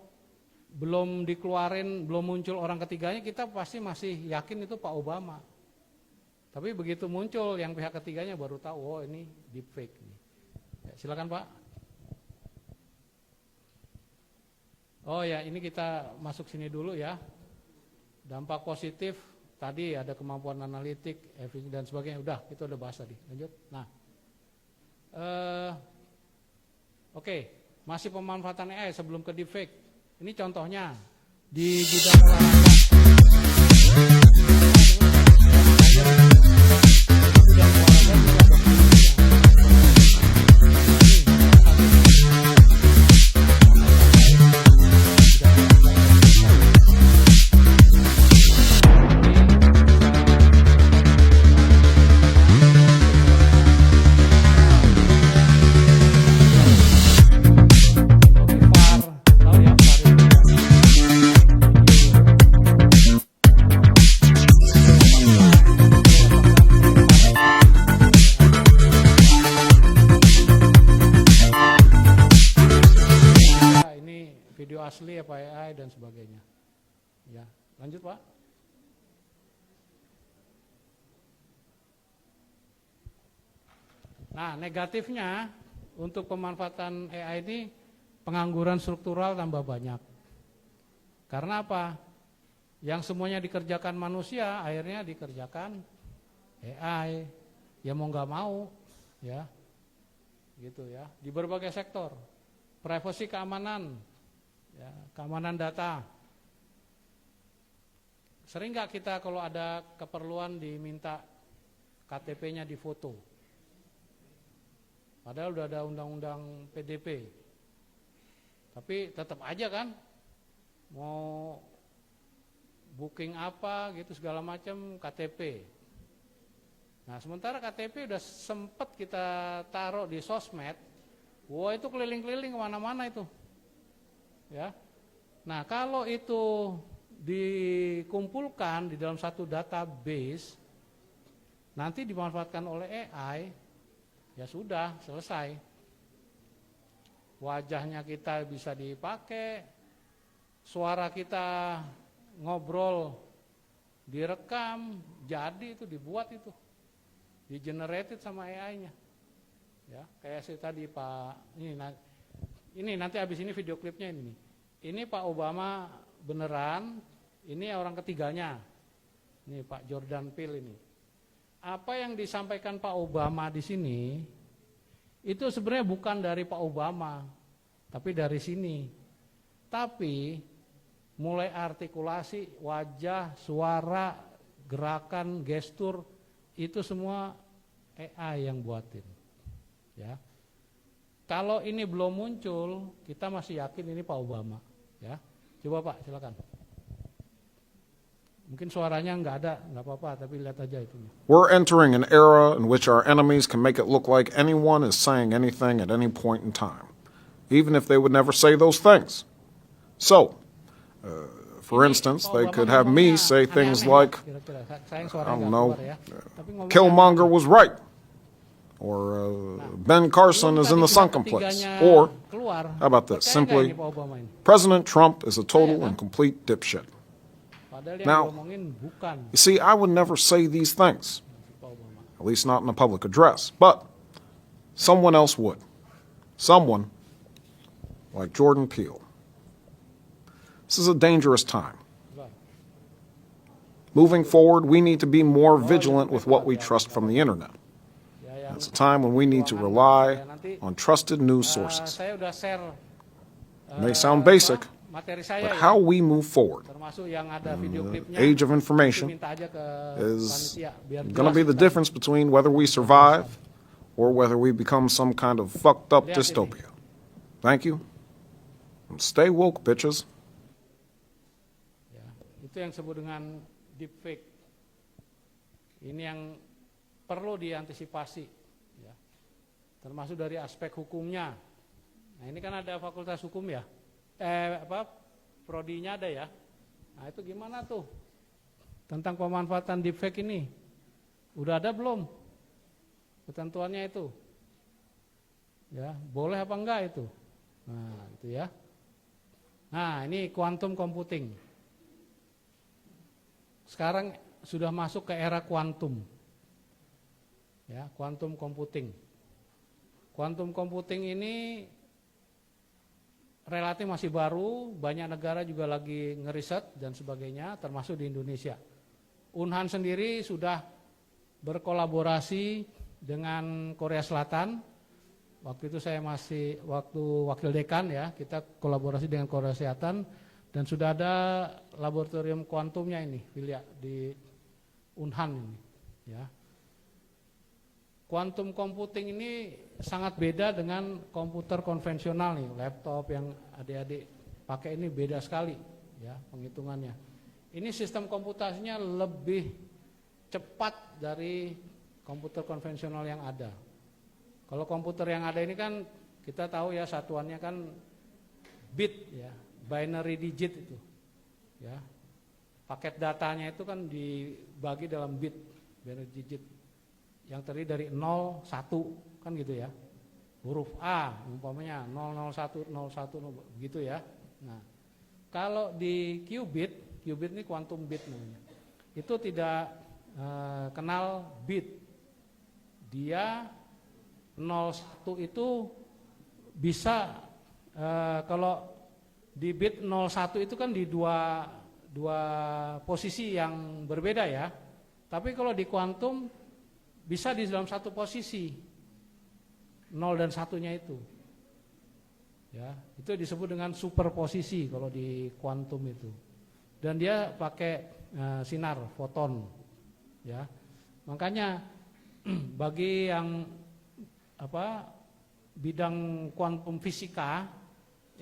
belum dikeluarin, belum muncul orang ketiganya, kita pasti masih yakin itu Pak Obama. Tapi begitu muncul yang pihak ketiganya baru tahu, oh ini deepfake. Ya, silakan Pak. Oh ya, ini kita masuk sini dulu ya. Dampak positif tadi ada kemampuan analitik, dan sebagainya. Udah, itu udah bahas tadi. Lanjut. Nah, oke, masih pemanfaatan AI sebelum ke deepfake. Ini contohnya di bidang olahraga. Asli apa AI dan sebagainya. Ya, lanjut Pak. Nah, negatifnya untuk pemanfaatan AI ini pengangguran struktural tambah banyak. Karena apa? Yang semuanya dikerjakan manusia akhirnya dikerjakan AI. Ya mau nggak mau, ya, gitu ya. Di berbagai sektor, privasi keamanan. Ya, keamanan data. Sering nggak kita kalau ada keperluan diminta KTP-nya difoto? Padahal udah ada undang-undang PDP. Tapi tetap aja kan mau booking apa gitu segala macam KTP. Nah, sementara KTP udah sempet kita taruh di sosmed. Wah, itu keliling-keliling kemana-mana itu. Ya, nah kalau itu dikumpulkan di dalam satu database, nanti dimanfaatkan oleh AI, ya sudah selesai. Wajahnya kita bisa dipakai, suara kita ngobrol direkam, jadi itu dibuat itu, di-generated sama AI-nya. Ya, kayak si tadi Pak, ini nanti habis ini video klipnya ini nih. Ini Pak Obama beneran, ini orang ketiganya. Ini Pak Jordan Peele ini. Apa yang disampaikan Pak Obama di sini itu sebenarnya bukan dari Pak Obama, tapi dari sini. Tapi mulai artikulasi, wajah, suara, gerakan, gestur itu semua AI yang buatin. Ya. Kalau ini belum muncul, kita masih yakin ini Pak Obama. Ya, coba Pak, silakan. Mungkin suaranya nggak ada, nggak apa-apa, tapi lihat aja itu. We're entering an era in which our enemies can make it look like anyone is saying anything at any point in time, even if they would never say those things. So, for instance, they could have me say things like, I don't know, Killmonger was right, or Ben Carson is in the sunken place, or, how about this, simply, President Trump is a total and complete dipshit. Now, you see, I would never say these things, at least not in a public address, but someone else would. Someone like Jordan Peele. This is a dangerous time. Moving forward, we need to be more vigilant with what we trust from the internet. It's a time when we need to rely on trusted news sources. It may sound basic, but how we move forward in the age of information is going to be the difference between whether we survive or whether we become some kind of fucked up dystopia. Thank you. And stay woke, bitches. Ya, itu yang disebut dengan deepfake. Ini yang perlu diantisipasi, ya. Termasuk dari aspek hukumnya. Nah, ini kan ada fakultas hukum ya. Prodinya ada ya. Nah, itu gimana tuh tentang pemanfaatan deepfake ini? Udah ada belum ketentuannya itu? Ya, boleh apa enggak itu? Nah, itu ya. Nah, ini quantum computing. Sekarang sudah masuk ke era kuantum. Ya, quantum computing. Quantum computing ini relatif masih baru, banyak negara juga lagi ngeriset dan sebagainya, termasuk di Indonesia. Unhan sendiri sudah berkolaborasi dengan Korea Selatan. Waktu itu saya masih waktu wakil dekan ya, kita kolaborasi dengan Korea Selatan dan sudah ada laboratorium kuantumnya ini, di Unhan ini. Ya. Quantum computing ini sangat beda dengan komputer konvensional nih, laptop yang adik-adik pakai ini beda sekali ya penghitungannya. Ini sistem komputasinya lebih cepat dari komputer konvensional yang ada. Kalau komputer yang ada ini kan kita tahu ya satuannya kan bit ya, binary digit itu. Ya. Paket datanya itu kan dibagi dalam bit, binary digit. Yang terdiri dari 0, 1 kan gitu ya. Huruf A umpamanya 001 01 begitu ya. Nah, kalau di qubit ini quantum bit namanya. Itu tidak kenal bit. Dia 01 itu bisa kalau di bit 01 itu kan di dua posisi yang berbeda ya. Tapi kalau di kuantum bisa di dalam satu posisi 0 dan 1-nya itu. Ya, itu disebut dengan superposisi kalau di kuantum itu. Dan dia pakai sinar foton. Ya. Makanya bagi yang bidang kuantum fisika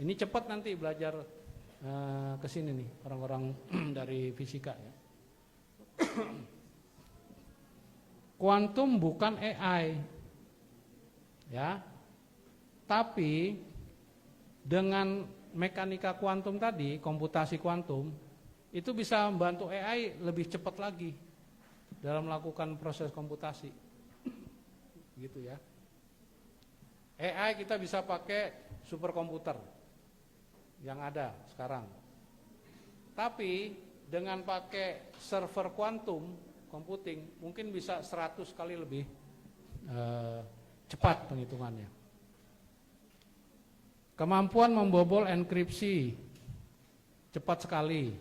ini cepat nanti belajar ke sini nih orang-orang dari fisika ya. Kuantum bukan AI, ya, tapi dengan mekanika kuantum tadi, komputasi kuantum, itu bisa membantu AI lebih cepat lagi dalam melakukan proses komputasi. Gitu ya. AI kita bisa pakai superkomputer yang ada sekarang. Tapi dengan pakai server kuantum computing mungkin bisa 100 kali lebih cepat penghitungannya. Kemampuan membobol enkripsi cepat sekali.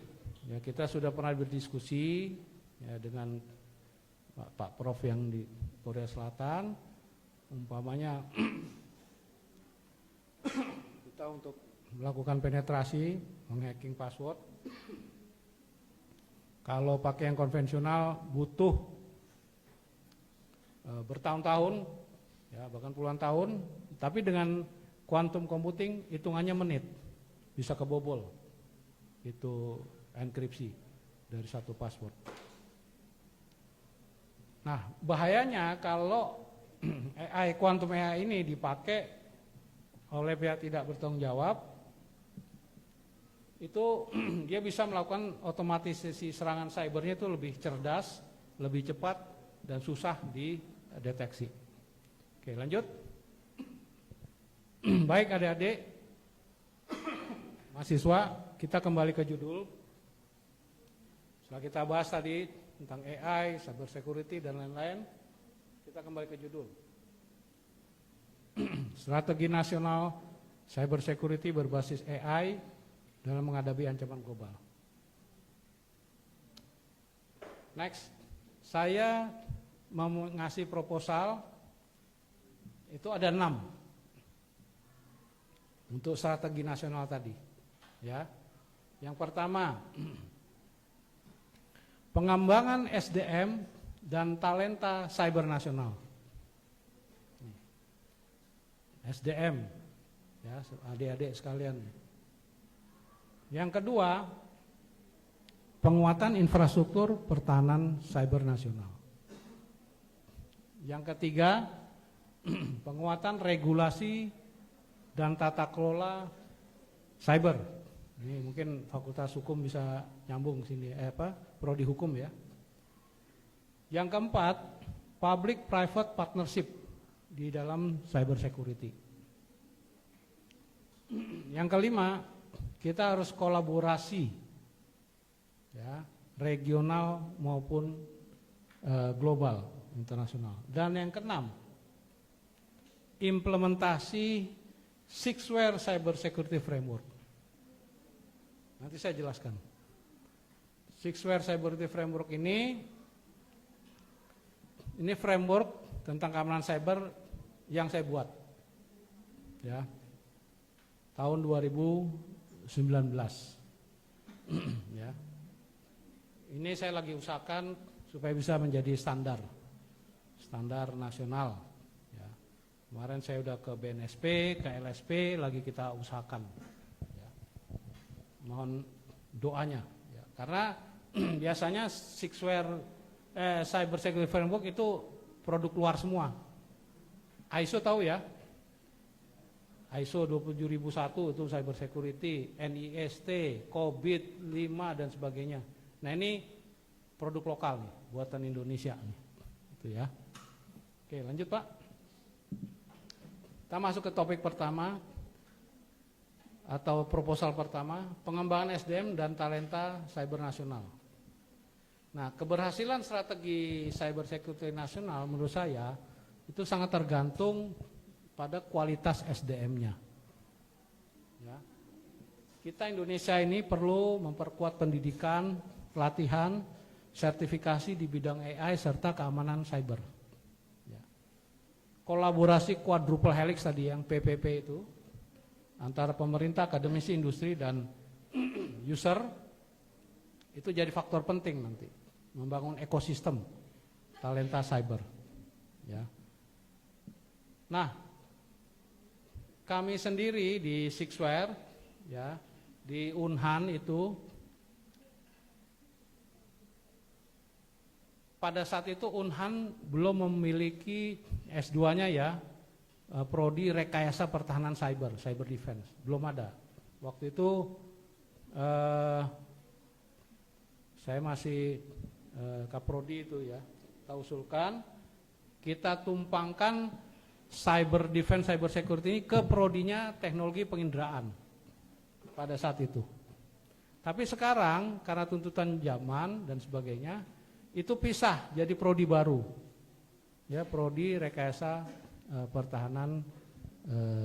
Ya, kita sudah pernah berdiskusi ya, dengan Pak Prof yang di Korea Selatan, umpamanya kita untuk melakukan penetrasi, menghacking password. Kalau pakai yang konvensional butuh bertahun-tahun, ya bahkan puluhan tahun. Tapi dengan quantum computing hitungannya menit, bisa kebobol itu enkripsi dari satu password. Nah, bahayanya kalau AI, quantum AI ini dipakai oleh pihak tidak bertanggung jawab, itu dia bisa melakukan otomatisasi serangan cybernya itu lebih cerdas, lebih cepat, dan susah dideteksi. Oke, lanjut. Baik adik-adik, mahasiswa, kita kembali ke judul. Setelah kita bahas tadi tentang AI, cyber security, dan lain-lain, kita kembali ke judul. Strategi nasional cyber security berbasis AI dalam menghadapi ancaman global. Next, saya mau ngasih proposal, itu ada 6 untuk strategi nasional tadi. Ya, yang pertama, pengembangan SDM dan talenta cyber nasional. SDM, ya adik-adik sekalian. Yang kedua, penguatan infrastruktur pertahanan cyber nasional. Yang ketiga, penguatan regulasi dan tata kelola cyber. Ini mungkin Fakultas Hukum bisa nyambung sini, prodi hukum ya. Yang keempat, public-private partnership di dalam cyber security. Yang kelima, kita harus kolaborasi, ya, regional maupun global, internasional. Dan yang keenam, implementasi Sixware Cyber Security Framework. Nanti saya jelaskan. Sixware Cyber Security Framework ini framework tentang keamanan cyber yang saya buat, ya, tahun 2019. Ya, ini saya lagi usahakan supaya bisa menjadi standar nasional. Ya. Kemarin saya udah ke BNSP, ke LSP, lagi kita usahakan. Ya. Mohon doanya, ya. Karena biasanya Cyber Security Framework itu produk luar semua. ISO tahu ya? ISO 27001 itu cyber security, NIST, COVID 5 dan sebagainya. Nah, ini produk lokal nih, buatan Indonesia nih. Itu ya. Oke, lanjut Pak. Kita masuk ke topik pertama atau proposal pertama, pengembangan SDM dan talenta cyber nasional. Nah, keberhasilan strategi cyber security nasional menurut saya itu sangat tergantung pada kualitas SDM-nya. Ya. Kita Indonesia ini perlu memperkuat pendidikan, pelatihan, sertifikasi di bidang AI serta keamanan cyber. Ya. Kolaborasi quadruple helix tadi yang PPP itu antara pemerintah, akademisi, industri dan user itu jadi faktor penting nanti membangun ekosistem talenta cyber. Ya. Nah, kami sendiri di Sixware, ya, di Unhan itu pada saat itu Unhan belum memiliki S2-nya ya, prodi rekayasa pertahanan cyber defense, belum ada. Waktu itu saya masih Kaprodi itu ya, kita usulkan, kita tumpangkan cyber defense, cyber security ini ke prodinya teknologi penginderaan pada saat itu. Tapi sekarang karena tuntutan zaman dan sebagainya, itu pisah jadi prodi baru, ya, prodi rekayasa pertahanan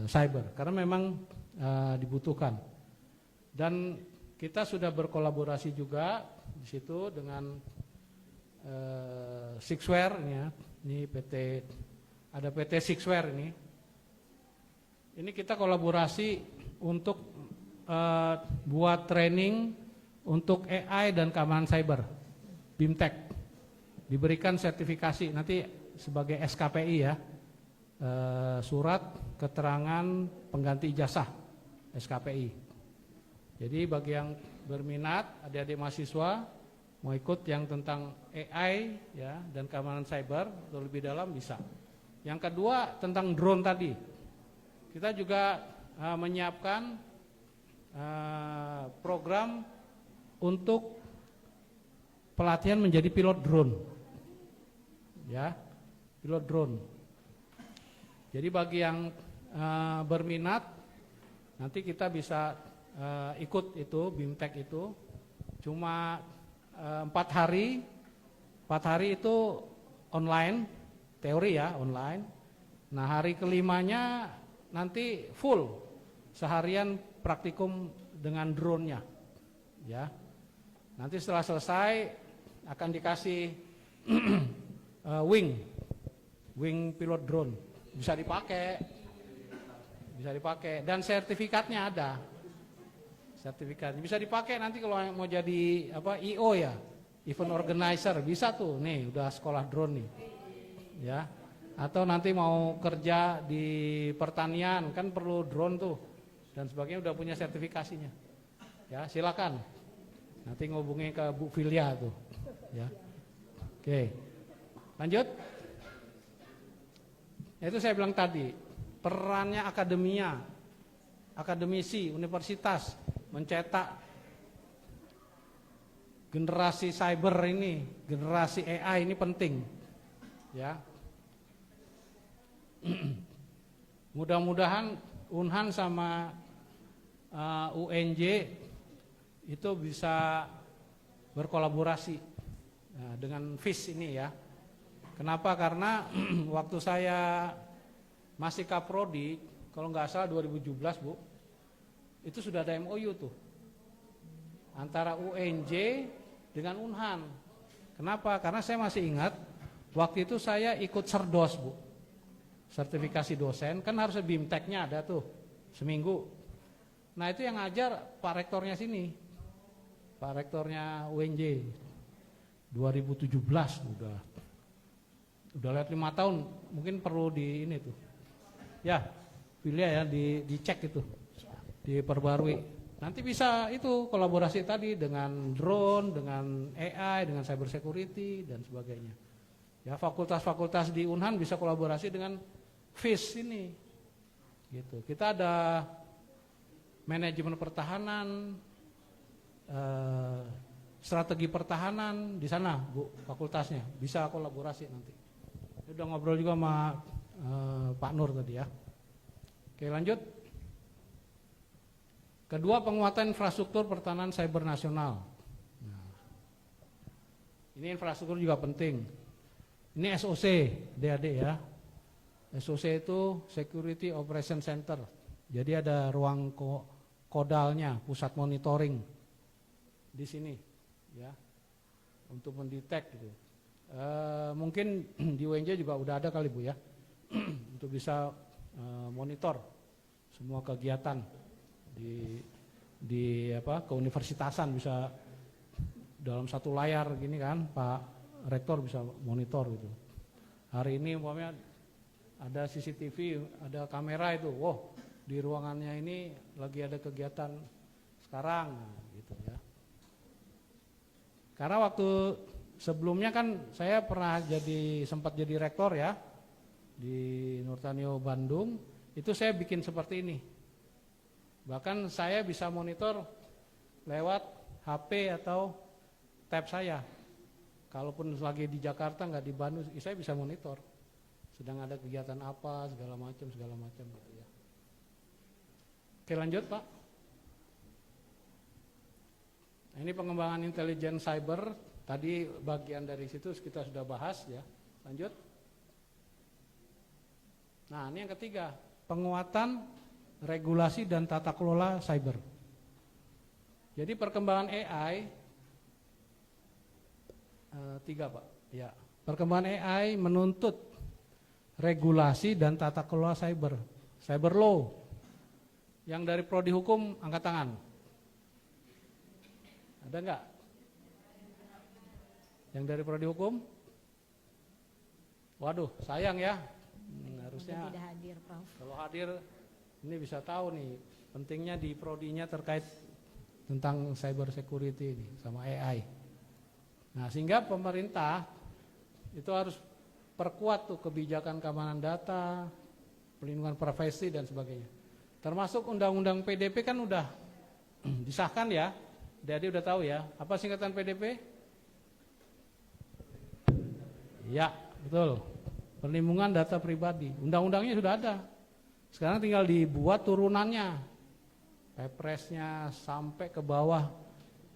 cyber, karena memang dibutuhkan. Dan kita sudah berkolaborasi juga di situ dengan Sixware ya, ini ada PT Sixware ini. Ini kita kolaborasi untuk buat training untuk AI dan keamanan cyber, BIMTEK. Diberikan sertifikasi nanti sebagai SKPI ya, surat keterangan pengganti ijazah SKPI. Jadi bagi yang berminat, adik-adik mahasiswa mau ikut yang tentang AI ya dan keamanan cyber atau lebih dalam bisa. Yang kedua tentang drone tadi, kita juga menyiapkan program untuk pelatihan menjadi pilot drone, ya, pilot drone. Jadi bagi yang berminat, nanti kita bisa ikut itu BIMTEK itu, cuma 4 hari itu online, teori ya online. Nah hari kelimanya nanti full seharian praktikum dengan drone-nya, ya. Nanti setelah selesai akan dikasih wing pilot drone, bisa dipakai dan sertifikatnya ada. Sertifikat bisa dipakai nanti kalau mau jadi IO ya, event organizer bisa tuh, nih udah sekolah drone nih, ya. Atau nanti mau kerja di pertanian kan perlu drone tuh dan sebagainya, udah punya sertifikasinya, ya silakan. Nanti ngubungi ke Bu Filia tuh, ya. Oke, lanjut. Itu saya bilang tadi perannya akademisi, universitas mencetak generasi cyber ini, generasi AI ini penting, ya. Mudah-mudahan Unhan sama UNJ itu bisa berkolaborasi dengan FIS ini ya. Kenapa? Karena waktu saya masih Kaprodi, kalau nggak salah 2017 Bu, itu sudah ada MOU tuh antara UNJ dengan Unhan. Kenapa? Karena saya masih ingat waktu itu saya ikut Serdos Bu, sertifikasi dosen, kan harusnya BIMTEK-nya ada tuh seminggu. Nah itu yang ngajar Pak Rektornya sini, Pak Rektornya UNJ 2017 udah lihat 5 tahun, mungkin perlu di ini tuh, ya Filia ya dicek itu, diperbarui. Nanti bisa itu kolaborasi tadi dengan drone, dengan AI, dengan cyber security dan sebagainya. Ya fakultas-fakultas di Unhan bisa kolaborasi dengan FIS ini. Gitu. Kita ada manajemen pertahanan, strategi pertahanan di sana Bu, fakultasnya bisa kolaborasi nanti. Udah ngobrol juga sama Pak Nur tadi ya. Oke lanjut. Kedua, penguatan infrastruktur pertahanan cyber nasional. Nah, ini infrastruktur juga penting. Ini SOC, DAD ya. SOC itu Security Operation Center. Jadi ada ruang kodalnya, pusat monitoring di sini, ya, untuk mendetek gitu. Mungkin di UNJ juga udah ada kali Bu ya, untuk bisa monitor semua kegiatan di keuniversitasan, bisa dalam satu layar gini kan, Pak Rektor bisa monitor gitu. Hari ini umpamanya ada CCTV, ada kamera itu, wow di ruangannya ini lagi ada kegiatan sekarang, gitu ya. Karena waktu sebelumnya kan saya pernah sempat jadi rektor ya di Nurtanio Bandung, itu saya bikin seperti ini. Bahkan saya bisa monitor lewat HP atau tab saya. Kalaupun lagi di Jakarta nggak di Bandung, saya bisa monitor. Sedang ada kegiatan apa, segala macam gitu ya. Oke, lanjut Pak. Nah, ini pengembangan intelijen cyber. Tadi bagian dari situ kita sudah bahas ya. Lanjut. Nah, ini yang ketiga, penguatan regulasi dan tata kelola cyber. Jadi perkembangan AI tiga Pak. Ya, perkembangan AI menuntut regulasi dan tata kelola cyber, cyber law. Yang dari prodi hukum angkat tangan. Ada enggak? Yang dari prodi hukum? Waduh, sayang ya. Harusnya tidak hadir, Prof. kalau hadir ini bisa tahu nih pentingnya di prodinya terkait tentang cyber security ini sama AI. Nah, sehingga pemerintah itu harus perkuat tuh kebijakan keamanan data, pelindungan privasi dan sebagainya. Termasuk undang-undang PDP kan udah disahkan ya. Jadi udah tahu ya. Apa singkatan PDP? Ya, betul. Perlindungan data pribadi. Undang-undangnya sudah ada. Sekarang tinggal dibuat turunannya. Pepresnya sampai ke bawah,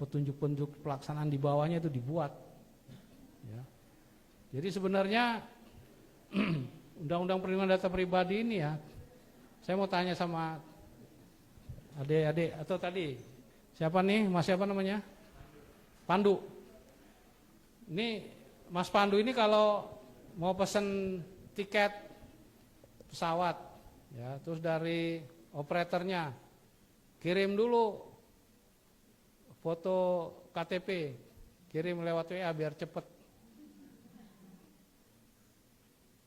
petunjuk-petunjuk pelaksanaan di bawahnya itu dibuat. Ya. Jadi sebenarnya undang-undang perlindungan data pribadi ini ya, saya mau tanya sama adik-adik atau tadi siapa nih, Mas siapa namanya? Pandu. Ini Mas Pandu ini kalau mau pesen tiket pesawat, ya, terus dari operatornya kirim dulu foto KTP, kirim lewat WA biar cepet.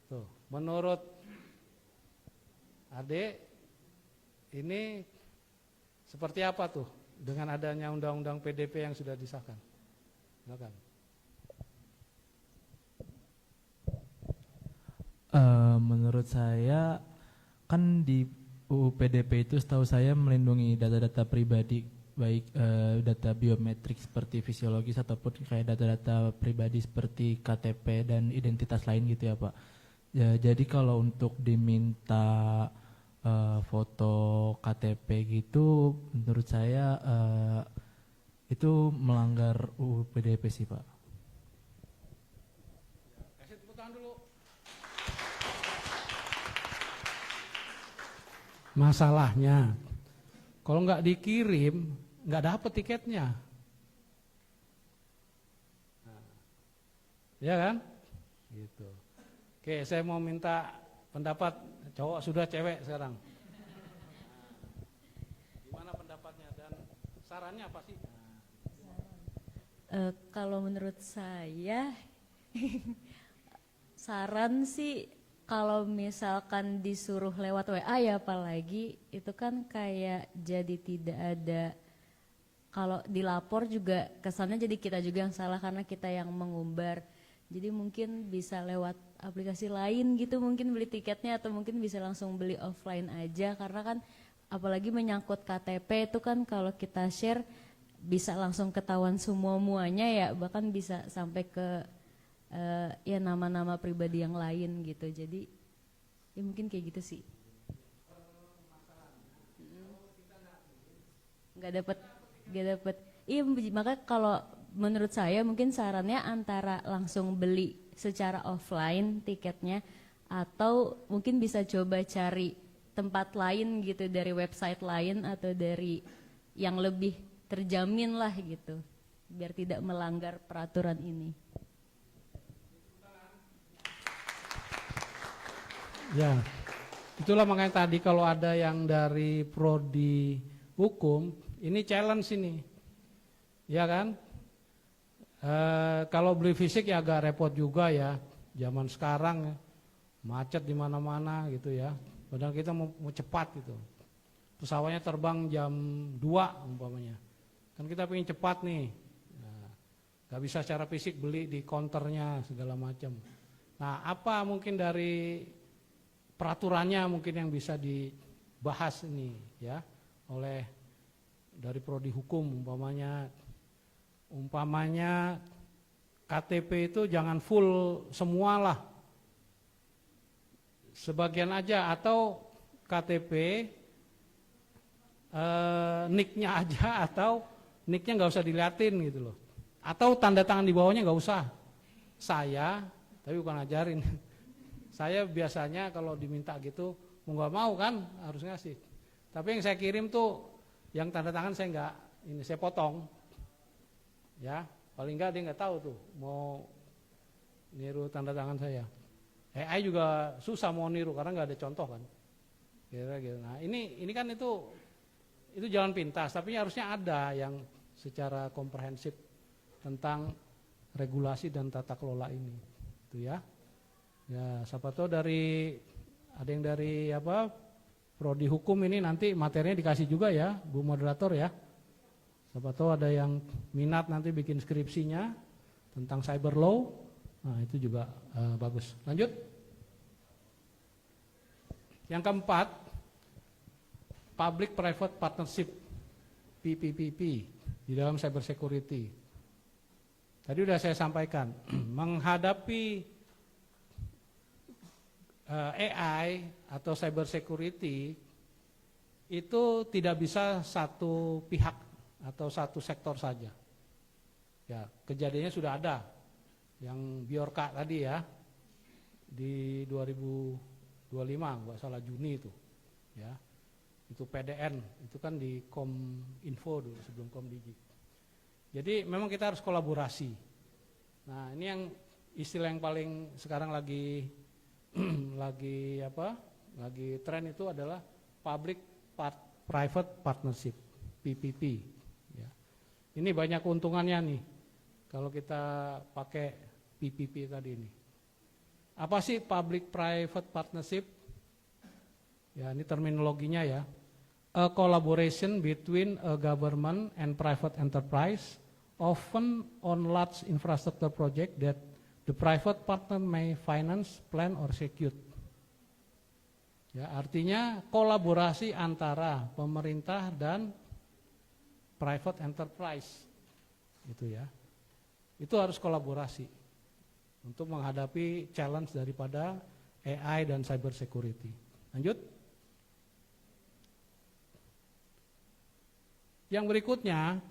Tuh, menurut Adik, ini seperti apa tuh dengan adanya undang-undang PDP yang sudah disahkan? Silakan. Menurut saya kan di UU PDP itu setahu saya melindungi data-data pribadi, baik data biometrik seperti fisiologis ataupun kayak data-data pribadi seperti KTP dan identitas lain gitu ya Pak. Ya, jadi kalau untuk diminta foto KTP gitu, menurut saya itu melanggar UU PDP sih Pak. Kasih tepuk tangan dulu. Masalahnya, kalau nggak dikirim, nggak dapet tiketnya. Nah, ya kan? Gitu. Oke, saya mau minta pendapat cowok sudah cewek sekarang. Gimana pendapatnya dan sarannya apa sih? Kalau menurut saya saran sih kalau misalkan disuruh lewat WA ya apalagi itu kan kayak jadi tidak ada, kalau dilapor juga kesannya jadi kita juga yang salah karena kita yang mengumbar. Jadi mungkin bisa lewat aplikasi lain gitu, mungkin beli tiketnya atau mungkin bisa langsung beli offline aja karena kan apalagi menyangkut KTP itu kan kalau kita share bisa langsung ketahuan semua-muanya ya, bahkan bisa sampai ke ya nama-nama pribadi yang lain gitu. Jadi ya mungkin kayak gitu sih. Nggak dapat. Iya, maka kalau menurut saya mungkin sarannya antara langsung beli secara offline tiketnya atau mungkin bisa coba cari tempat lain gitu dari website lain atau dari yang lebih terjamin lah gitu biar tidak melanggar peraturan ini. Ya, itulah makanya tadi kalau ada yang dari prodi hukum, ini challenge ini, ya kan? Kalau beli fisik ya agak repot juga ya, zaman sekarang ya, macet di mana-mana gitu ya. Padahal kita mau cepat gitu, pesawatnya terbang jam 2 umpamanya, kan kita pengen cepat nih, nah, gak bisa secara fisik beli di counternya segala macam. Nah, apa mungkin dari peraturannya mungkin yang bisa dibahas ini ya oleh dari prodi hukum umpamanya Umpamanya KTP itu jangan full semua lah, sebagian aja, atau KTP nicknya aja, atau nicknya nggak usah diliatin gitu loh, atau tanda tangan di bawahnya nggak usah. Saya, tapi bukan ngajarin, saya biasanya kalau diminta gitu mau nggak mau kan harus ngasih. Tapi yang saya kirim tuh yang tanda tangan saya nggak, ini saya potong, ya paling nggak dia nggak tahu tuh mau niru tanda tangan saya. AI juga susah mau niru karena nggak ada contoh kan. Kira-kira. Nah ini kan itu jalan pintas, tapi harusnya ada yang secara komprehensif tentang regulasi dan tata kelola ini, itu ya. Ya siapa tahu ada yang dari prodi hukum ini nanti materinya dikasih juga ya, Bu Moderator ya. Siapa tahu ada yang minat nanti bikin skripsinya tentang cyber law, nah itu juga bagus. Lanjut. Yang keempat, Public Private Partnership, PPPP, di dalam cyber security. Tadi sudah saya sampaikan, menghadapi AI atau cyber security itu tidak bisa satu pihak atau satu sektor saja. Ya, kejadiannya sudah ada. Yang Biorka tadi ya, di 2025, nggak salah Juni itu. Ya, itu PDN, itu kan di Kominfo dulu sebelum Komdigi. Jadi memang kita harus kolaborasi. Nah, ini yang istilah yang paling sekarang lagi tren itu adalah Public Private Partnership, PPP. Ya. Ini banyak keuntungannya nih kalau kita pakai PPP tadi ini. Apa sih Public Private Partnership? Ya, ini terminologinya ya. A collaboration between a government and private enterprise, often on large infrastructure project that the private partner may finance, plan, or execute. Ya, artinya kolaborasi antara pemerintah dan private enterprise, gitu ya. Itu harus kolaborasi untuk menghadapi challenge daripada AI dan cyber security. Lanjut. Yang berikutnya,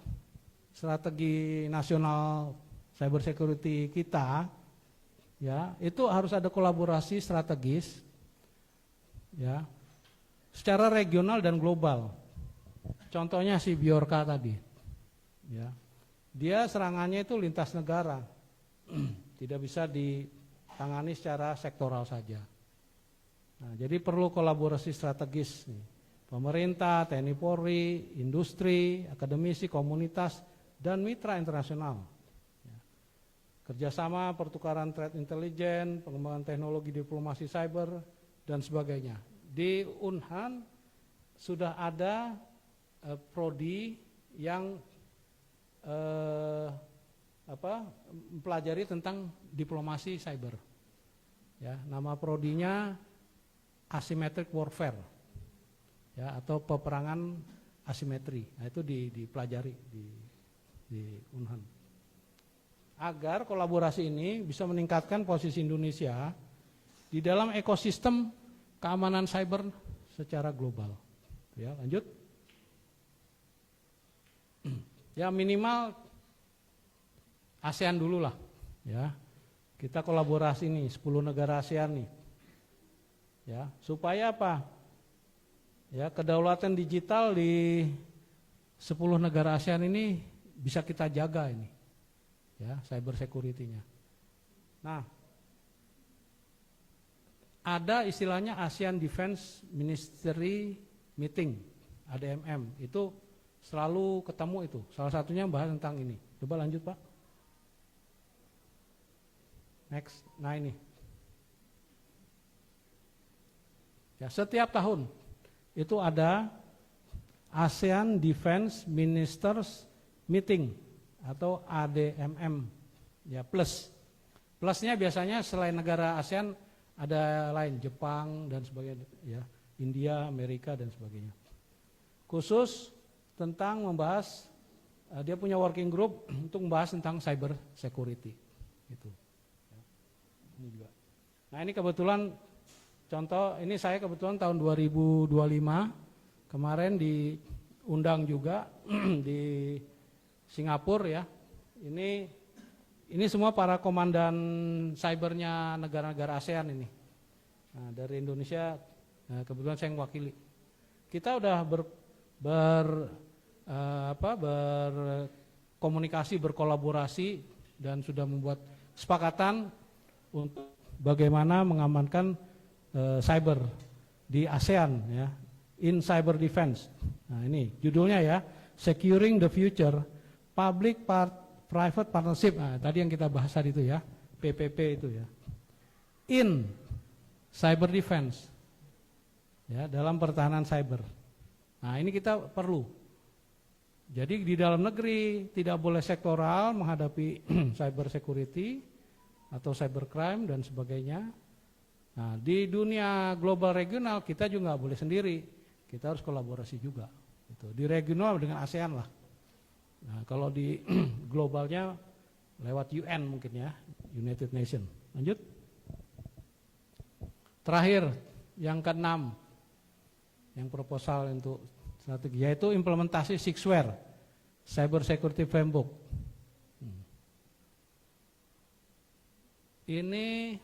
strategi nasional cyber security kita, ya, itu harus ada kolaborasi strategis, ya, secara regional dan global. Contohnya si Biorka tadi, ya, dia serangannya itu lintas negara, tidak bisa ditangani secara sektoral saja. Nah, jadi perlu kolaborasi strategis nih. Pemerintah, TNI Polri, industri, akademisi, komunitas, dan mitra internasional. Kerjasama pertukaran threat intelligence, pengembangan teknologi diplomasi cyber, dan sebagainya. Di Unhan sudah ada prodi yang mempelajari tentang diplomasi cyber. Ya, nama prodinya Asymmetric Warfare, ya, atau peperangan asimetri. Nah, itu dipelajari di Unhan. Agar kolaborasi ini bisa meningkatkan posisi Indonesia di dalam ekosistem keamanan cyber secara global. Ya, lanjut. Ya, minimal ASEAN dulu lah, ya. Kita kolaborasi nih 10 negara ASEAN nih. Ya, supaya apa? Ya, kedaulatan digital di 10 negara ASEAN ini bisa kita jaga ini. Ya, cyber security-nya. Nah, ada istilahnya ASEAN Defense Ministry Meeting, ADMM. Itu selalu ketemu itu. Salah satunya bahas tentang ini. Coba lanjut, Pak. Next. Nah, ini. Ya, setiap tahun itu ada ASEAN Defense Ministers Meeting atau ADMM, ya, plusnya biasanya selain negara ASEAN ada lain, Jepang dan sebagainya, ya, India, Amerika dan sebagainya. Khusus tentang membahas dia punya working group untuk membahas tentang cyber security. Gitu. Ini juga. Nah ini kebetulan contoh, ini saya kebetulan tahun 2025 kemarin diundang juga di Singapura ya. Ini semua para komandan cybernya negara-negara ASEAN ini. Nah, dari Indonesia kebetulan saya mewakili. Kita udah berkomunikasi, berkolaborasi dan sudah membuat kesepakatan untuk bagaimana mengamankan cyber di ASEAN ya, in cyber defense. Nah, ini judulnya ya, Securing the Future Public Private Partnership. Nah, tadi yang kita bahas tadi itu ya, PPP itu ya. In cyber defense. Ya, dalam pertahanan cyber. Nah, ini kita perlu. Jadi di dalam negeri tidak boleh sektoral menghadapi cyber security atau cyber crime dan sebagainya. Nah, di dunia global regional kita juga nggak boleh sendiri. Kita harus kolaborasi juga. Gitu. Di regional dengan ASEAN lah. Nah, kalau di globalnya lewat UN mungkin ya, United Nations. Lanjut. Terakhir, yang keenam, yang proposal untuk strategi, yaitu implementasi Sixware, Cyber Security Framework. Ini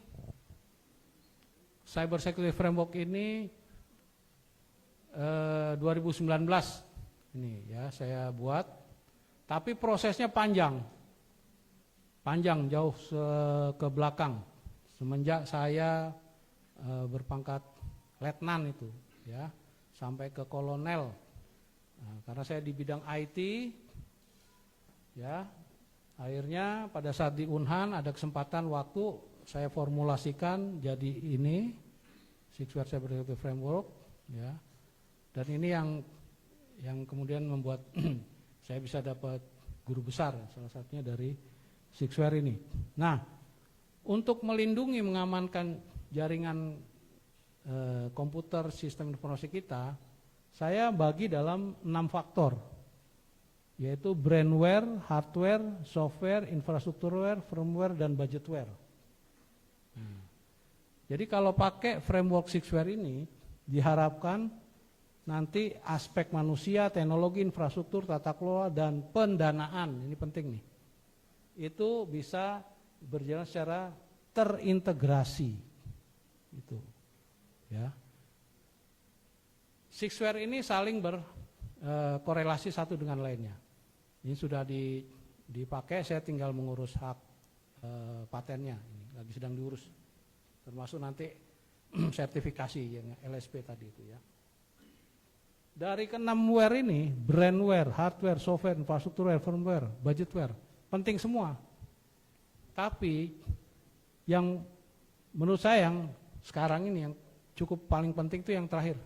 Cyber Security Framework ini 2019 ini ya saya buat, tapi prosesnya panjang jauh ke belakang semenjak saya berpangkat letnan itu ya sampai ke kolonel. Nah, karena saya di bidang IT ya, akhirnya pada saat di Unhan ada kesempatan waktu saya formulasikan jadi ini Sixware Cyber Security Framework ya. Dan ini yang kemudian membuat saya bisa dapat guru besar salah satunya dari Sixware ini. Nah, untuk melindungi mengamankan jaringan komputer sistem informasi kita, saya bagi dalam 6 faktor, yaitu brandware, hardware, software, infrastrukturware, firmware, dan budgetware. Jadi kalau pakai framework Sixware ini, diharapkan nanti aspek manusia, teknologi, infrastruktur, tata kelola, dan pendanaan, ini penting nih, itu bisa berjalan secara terintegrasi. Itu. Ya. Sixware ini saling berkorelasi satu dengan lainnya. Ini sudah dipakai, saya tinggal mengurus hak patennya, ini lagi sedang diurus. Termasuk nanti sertifikasi yang LSP tadi itu ya. Dari ke-6ware ini, brandware, hardware, software, infrastrukturware, firmware, budgetware, penting semua. Tapi yang menurut saya yang sekarang ini yang cukup paling penting itu yang terakhir,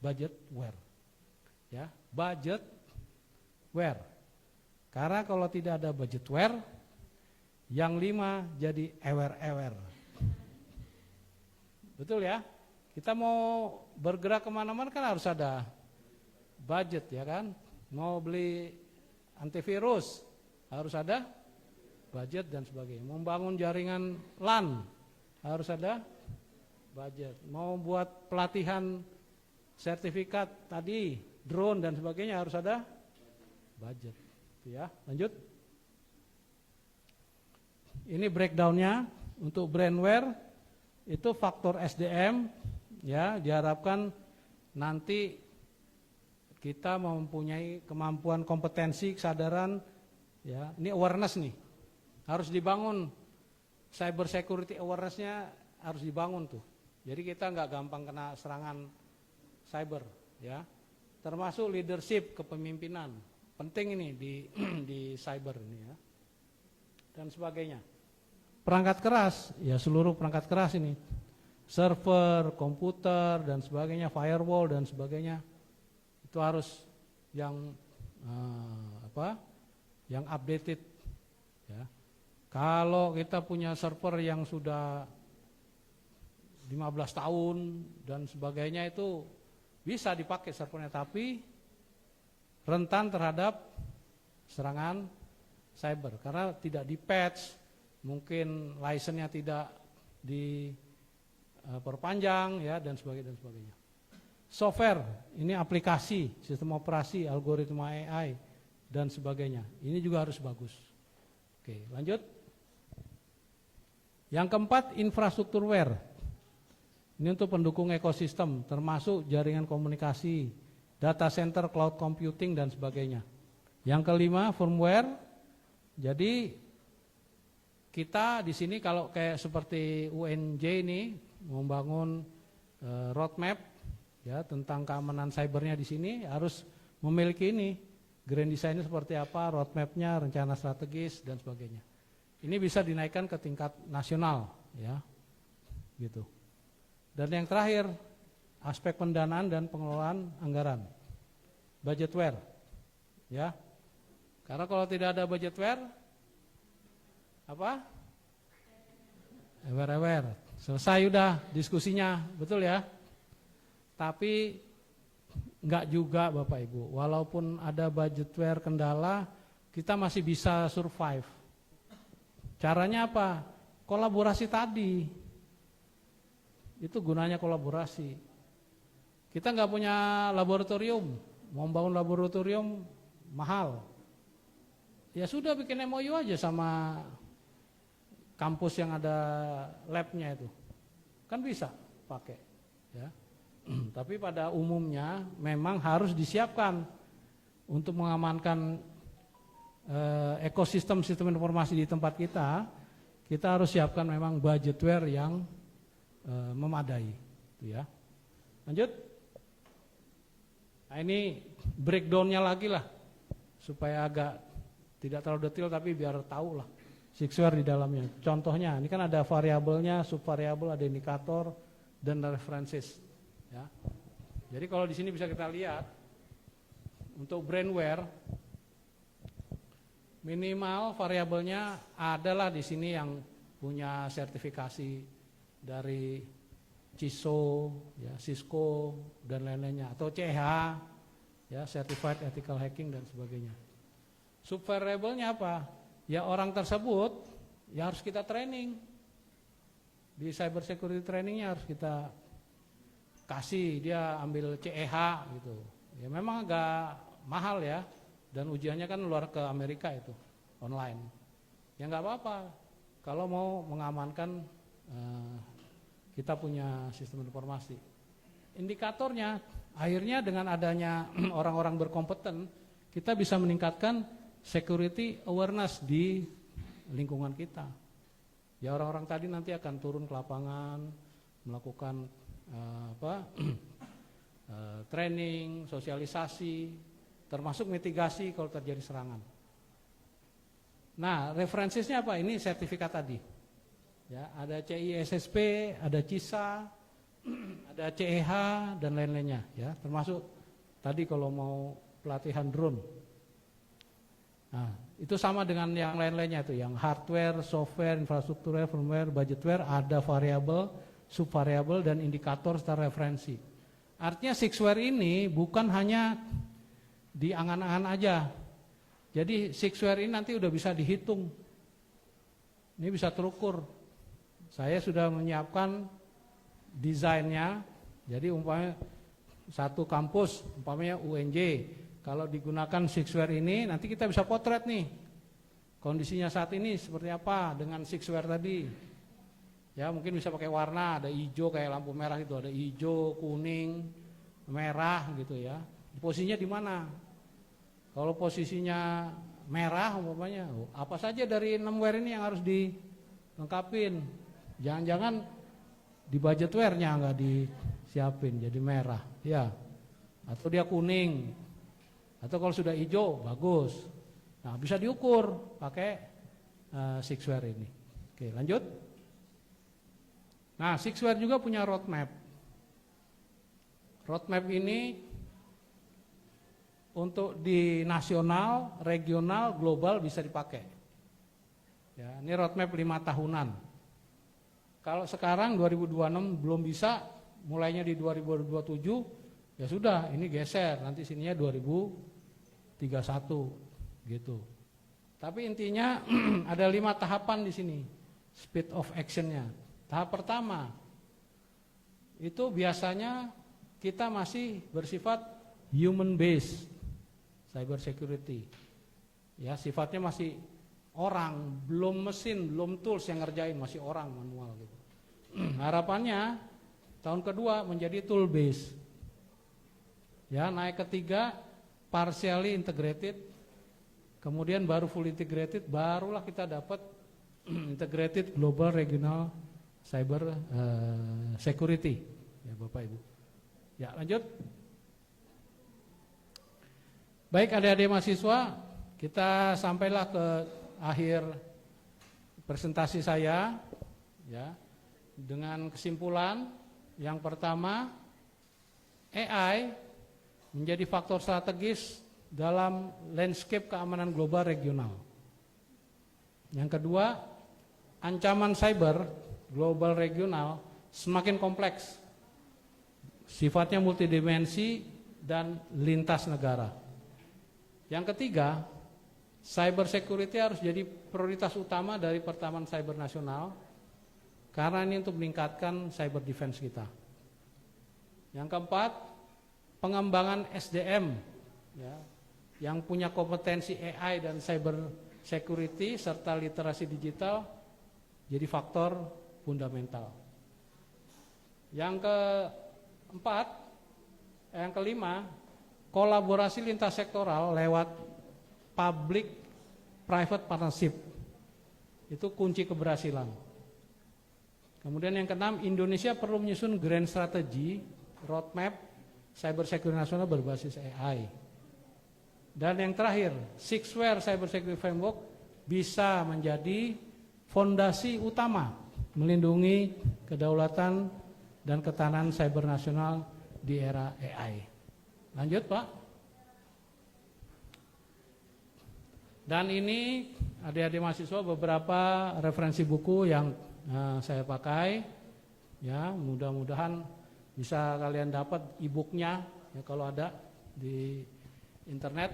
budgetware. Ya, budgetware. Karena kalau tidak ada budgetware, yang 5 jadi ewer-ewer. Betul ya? Kita mau bergerak kemana-mana kan harus ada budget ya kan? Mau beli antivirus harus ada budget dan sebagainya. Mau bangun jaringan LAN harus ada budget. Mau buat pelatihan sertifikat tadi, drone dan sebagainya harus ada budget. Ya, lanjut. Ini breakdownnya untuk brandware itu faktor SDM ya, diharapkan nanti kita mempunyai kemampuan, kompetensi, kesadaran ya. Ini awareness nih. Harus dibangun. Cyber security awareness-nya harus dibangun tuh. Jadi kita nggak gampang kena serangan cyber ya. Termasuk leadership, kepemimpinan. Penting ini di cyber ini ya. Dan sebagainya. Perangkat keras, ya seluruh perangkat keras ini. Server, komputer dan sebagainya, firewall dan sebagainya. Itu harus yang yang updated ya. Kalau kita punya server yang sudah 15 tahun dan sebagainya itu bisa dipakai servernya, tapi rentan terhadap serangan cyber karena tidak di patch, mungkin license-nya tidak diperpanjang ya dan sebagainya. Software, ini aplikasi, sistem operasi, algoritma AI dan sebagainya. Ini juga harus bagus. Oke, lanjut. Yang keempat, infrastrukturware. Ini untuk pendukung ekosistem, termasuk jaringan komunikasi, data center, cloud computing dan sebagainya. Yang kelima, firmware. Jadi kita di sini kalau kayak seperti UNJ ini membangun roadmap ya tentang keamanan cybernya di sini harus memiliki ini grand design-nya seperti apa, roadmap-nya, rencana strategis dan sebagainya. Ini bisa dinaikkan ke tingkat nasional ya, gitu. Dan yang terakhir aspek pendanaan dan pengelolaan anggaran, budgetware, ya. Karena kalau tidak ada budgetware, apa? Ewer-ewer, selesai udah diskusinya, betul ya? Tapi enggak juga Bapak Ibu, walaupun ada budgetware kendala, kita masih bisa survive. Caranya apa? Kolaborasi tadi, itu gunanya kolaborasi. Kita enggak punya laboratorium, mau bangun laboratorium mahal. Ya sudah bikin MOU aja sama kampus yang ada labnya itu, kan bisa pakai ya. Tapi pada umumnya memang harus disiapkan untuk mengamankan ekosistem sistem informasi di tempat kita. Kita harus siapkan memang budgetware yang memadai, ya. Lanjut. Nah ini breakdownnya lagi lah, supaya agak tidak terlalu detail tapi biar tahu lah sixware di dalamnya. Contohnya, ini kan ada variabelnya, subvariabel, ada indikator dan references. Ya. Jadi kalau di sini bisa kita lihat untuk brandware minimal variabelnya adalah di sini yang punya sertifikasi dari CISO, ya, Cisco dan lain-lainnya atau CH, ya, Certified Ethical Hacking dan sebagainya. Subvariabelnya apa? Ya orang tersebut ya harus kita training. Di cyber security trainingnya harus kita kasih dia ambil CEH gitu. Ya memang agak mahal ya, dan ujiannya kan luar ke Amerika itu online. Ya nggak apa-apa kalau mau mengamankan kita punya sistem informasi. Indikatornya akhirnya dengan adanya orang-orang berkompeten kita bisa meningkatkan security awareness di lingkungan kita. Ya orang-orang tadi nanti akan turun ke lapangan melakukan training, sosialisasi, termasuk mitigasi kalau terjadi serangan. Nah, referensinya apa? Ini sertifikat tadi. Ya, ada CISSP, ada CISA, ada CEH dan lain-lainnya. Ya, termasuk tadi kalau mau pelatihan drone. Nah, itu sama dengan yang lain-lainnya itu, yang hardware, software, infrastruktur, firmware, budgetware, ada variabel, subvariabel dan indikator secara referensi. Artinya sixware ini bukan hanya di angan-angan aja. Jadi sixware ini nanti udah bisa dihitung. Ini bisa terukur. Saya sudah menyiapkan desainnya. Jadi umpamanya satu kampus, umpamanya UNJ, kalau digunakan sixware ini nanti kita bisa potret nih. Kondisinya saat ini seperti apa dengan sixware tadi. Ya mungkin bisa pakai warna, ada hijau kayak lampu merah itu, ada hijau, kuning, merah gitu ya. Posisinya di mana? Kalau posisinya merah umpamanya, apa saja dari 6ware ini yang harus dilengkapin? Jangan-jangan di budgetware-nya nggak disiapin jadi merah, ya. Atau dia kuning, atau kalau sudah hijau bagus. Nah bisa diukur pakai sixware ini. Oke lanjut. Nah, sixware juga punya roadmap. Roadmap ini untuk di nasional, regional, global bisa dipakai. Ya, ini roadmap 5 tahunan. Kalau sekarang 2026 belum bisa, mulainya di 2027, ya sudah, ini geser. Nanti sininya 2031, gitu. Tapi intinya ada 5 tahapan di sini, speed of actionnya. Tahap pertama itu biasanya kita masih bersifat human based cyber security. Ya, sifatnya masih orang, belum mesin, belum tools yang ngerjain, masih orang manual gitu. Harapannya tahun kedua menjadi tool based. Ya, naik ketiga partially integrated, kemudian baru full integrated, barulah kita dapat integrated global regional cyber security. Ya, Bapak Ibu. Ya, lanjut. Baik, adik-adik mahasiswa, kita sampailah ke akhir presentasi saya, ya, dengan kesimpulan yang pertama, AI menjadi faktor strategis dalam landscape keamanan global regional. Yang kedua, ancaman cyber global regional semakin kompleks, sifatnya multidimensi dan lintas negara. Yang ketiga, cyber security harus jadi prioritas utama dari Pertahanan Cyber Nasional, karena ini untuk meningkatkan cyber defense kita. Yang keempat, pengembangan SDM, ya, yang punya kompetensi AI dan cyber security serta literasi digital jadi faktor fundamental. Yang kelima, kolaborasi lintas sektoral lewat public private partnership itu kunci keberhasilan. Kemudian yang keenam, Indonesia perlu menyusun grand strategy roadmap cyber security nasional berbasis AI. Dan yang terakhir, Sixware Cyber Security Framework bisa menjadi fondasi utama melindungi kedaulatan dan ketahanan cyber nasional di era AI. Lanjut, Pak. Dan ini adik-adik mahasiswa beberapa referensi buku yang saya pakai, ya, mudah-mudahan bisa kalian dapat e-booknya, ya, kalau ada di internet.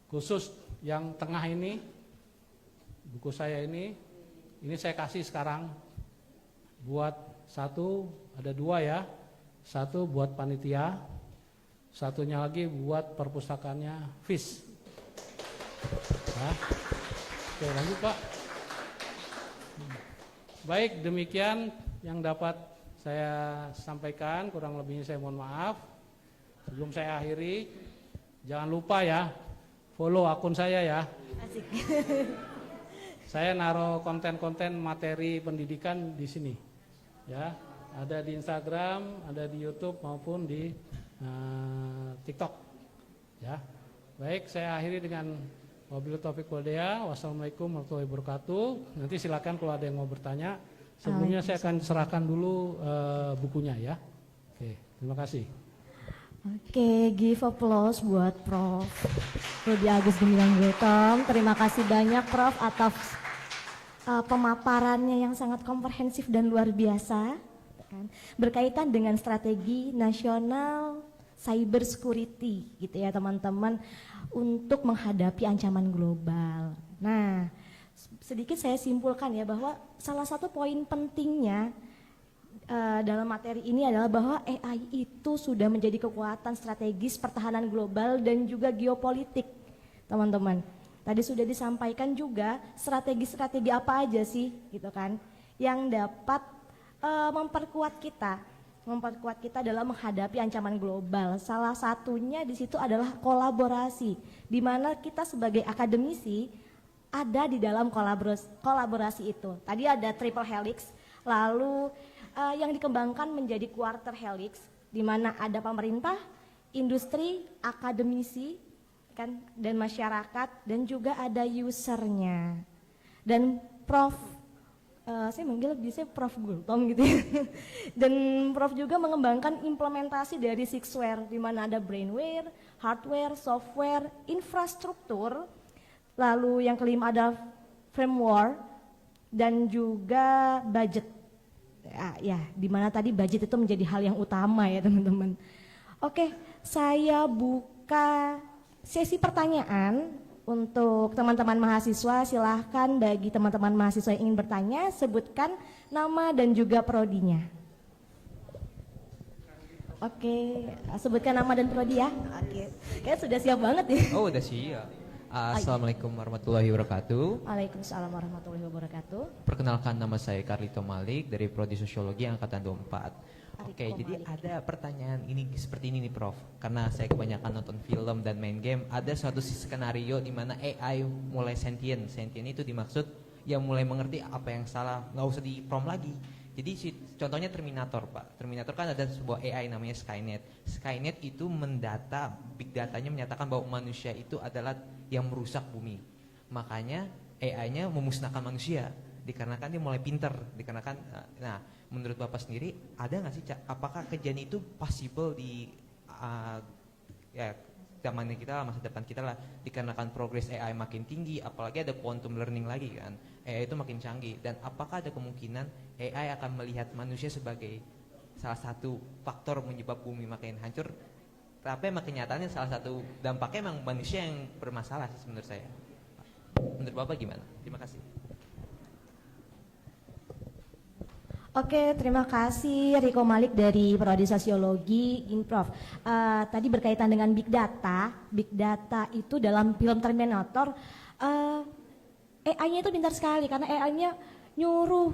Khusus yang tengah ini, buku saya ini saya kasih sekarang buat satu, ada 2 ya, satu buat panitia, satunya lagi buat perpustakaannya FIS. Nah, oke, lanjut Pak. Baik, demikian yang dapat saya sampaikan, kurang lebihnya saya mohon maaf. Sebelum saya akhiri, jangan lupa ya, follow akun saya ya. Asik. Saya naruh konten-konten materi pendidikan di sini, ya. Ada di Instagram, ada di YouTube maupun di TikTok, ya. Baik, saya akhiri dengan wabillahi taufiq wal hidayah. Wassalamualaikum warahmatullahi wabarakatuh. Nanti silakan kalau ada yang mau bertanya. Sebelumnya saya akan serahkan dulu bukunya ya. Oke, terima kasih. Oke, give applause buat Prof. Rudi Agus Gemilang Gultom. Terima kasih banyak Prof atas pemaparannya yang sangat komprehensif dan luar biasa, kan? Berkaitan dengan strategi nasional cyber security gitu ya teman-teman, untuk menghadapi ancaman global. Nah, sedikit saya simpulkan ya bahwa salah satu poin pentingnya dalam materi ini adalah bahwa AI itu sudah menjadi kekuatan strategis pertahanan global dan juga geopolitik, teman-teman. Tadi sudah disampaikan juga strategi-strategi apa aja sih gitu kan yang dapat memperkuat kita dalam menghadapi ancaman global. Salah satunya di situ adalah kolaborasi, di mana kita sebagai akademisi ada di dalam kolaborasi itu. Tadi ada triple helix, lalu yang dikembangkan menjadi quarter helix, di mana ada pemerintah, industri, akademisi, kan, dan masyarakat, dan juga ada usernya. Dan Prof, saya manggil bisa Prof Gultom gitu ya. Dan Prof juga mengembangkan implementasi dari Sixware, di mana ada brainware, hardware, software, infrastruktur. Lalu yang kelima ada framework dan juga budget. Ya, di mana tadi budget itu menjadi hal yang utama ya teman-teman. Oke, saya buka sesi pertanyaan Untuk teman-teman mahasiswa, silahkan bagi teman-teman mahasiswa yang ingin bertanya, sebutkan nama dan juga prodinya. Oke, sebutkan nama dan prodi ya. Oke, kayaknya sudah siap banget ya. Oh, udah siap. Assalamualaikum warahmatullahi wabarakatuh. Waalaikumsalam warahmatullahi wabarakatuh. Perkenalkan, nama saya Carlito Malik dari Prodi Sosiologi Angkatan 24. Oke, jadi ada pertanyaan ini seperti ini nih Prof. Karena saya kebanyakan nonton film dan main game, ada suatu skenario di mana AI mulai sentient. Sentient itu dimaksud yang mulai mengerti apa yang salah, nggak usah di prompt lagi. Jadi contohnya Terminator, Pak. Terminator kan ada sebuah AI namanya Skynet. Skynet itu mendata, big datanya menyatakan bahwa manusia itu adalah yang merusak bumi. Makanya AI-nya memusnahkan manusia dikarenakan dia mulai pinter, dikarenakan nah, menurut Bapak sendiri ada nggak sih apakah kejadian itu possible di ya zamannya kita lah, masa depan kita lah, dikarenakan progres AI makin tinggi, apalagi ada quantum learning lagi kan, AI itu makin canggih, dan apakah ada kemungkinan AI akan melihat manusia sebagai salah satu faktor menyebab bumi makin hancur, tapi emang kenyataannya salah satu dampaknya emang manusia yang bermasalah sih menurut saya. Menurut Bapak gimana? Terima kasih. Oke, terima kasih Riko Malik dari Prodi Sosiologi Inprof. Tadi berkaitan dengan Big Data. Big Data itu dalam film Terminator, AI-nya itu pintar sekali karena AI-nya nyuruh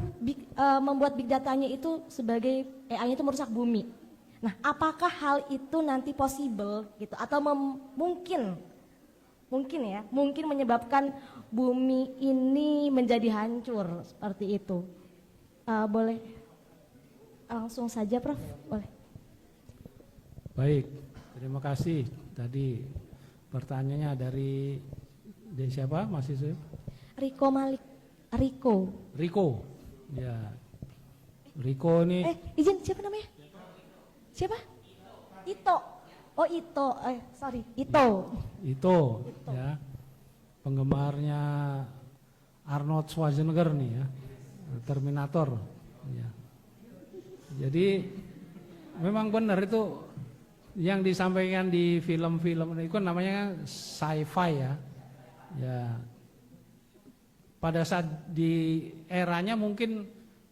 membuat Big Datanya itu sebagai AI-nya itu merusak bumi. Nah, apakah hal itu nanti possible gitu atau mungkin ya, mungkin menyebabkan bumi ini menjadi hancur seperti itu? Boleh langsung saja Prof, boleh. Baik, terima kasih. Tadi pertanyaannya dari siapa mahasiswa? Riko Malik. Riko, ya. Riko ini. Izin, siapa namanya? Siapa? Ito. Oh Ito, sorry, Ito, ya. Penggemarnya Arnold Schwarzenegger nih ya. Terminator ya. Jadi memang benar itu yang disampaikan di film-film itu kan namanya sci-fi ya. Ya. Pada saat di eranya mungkin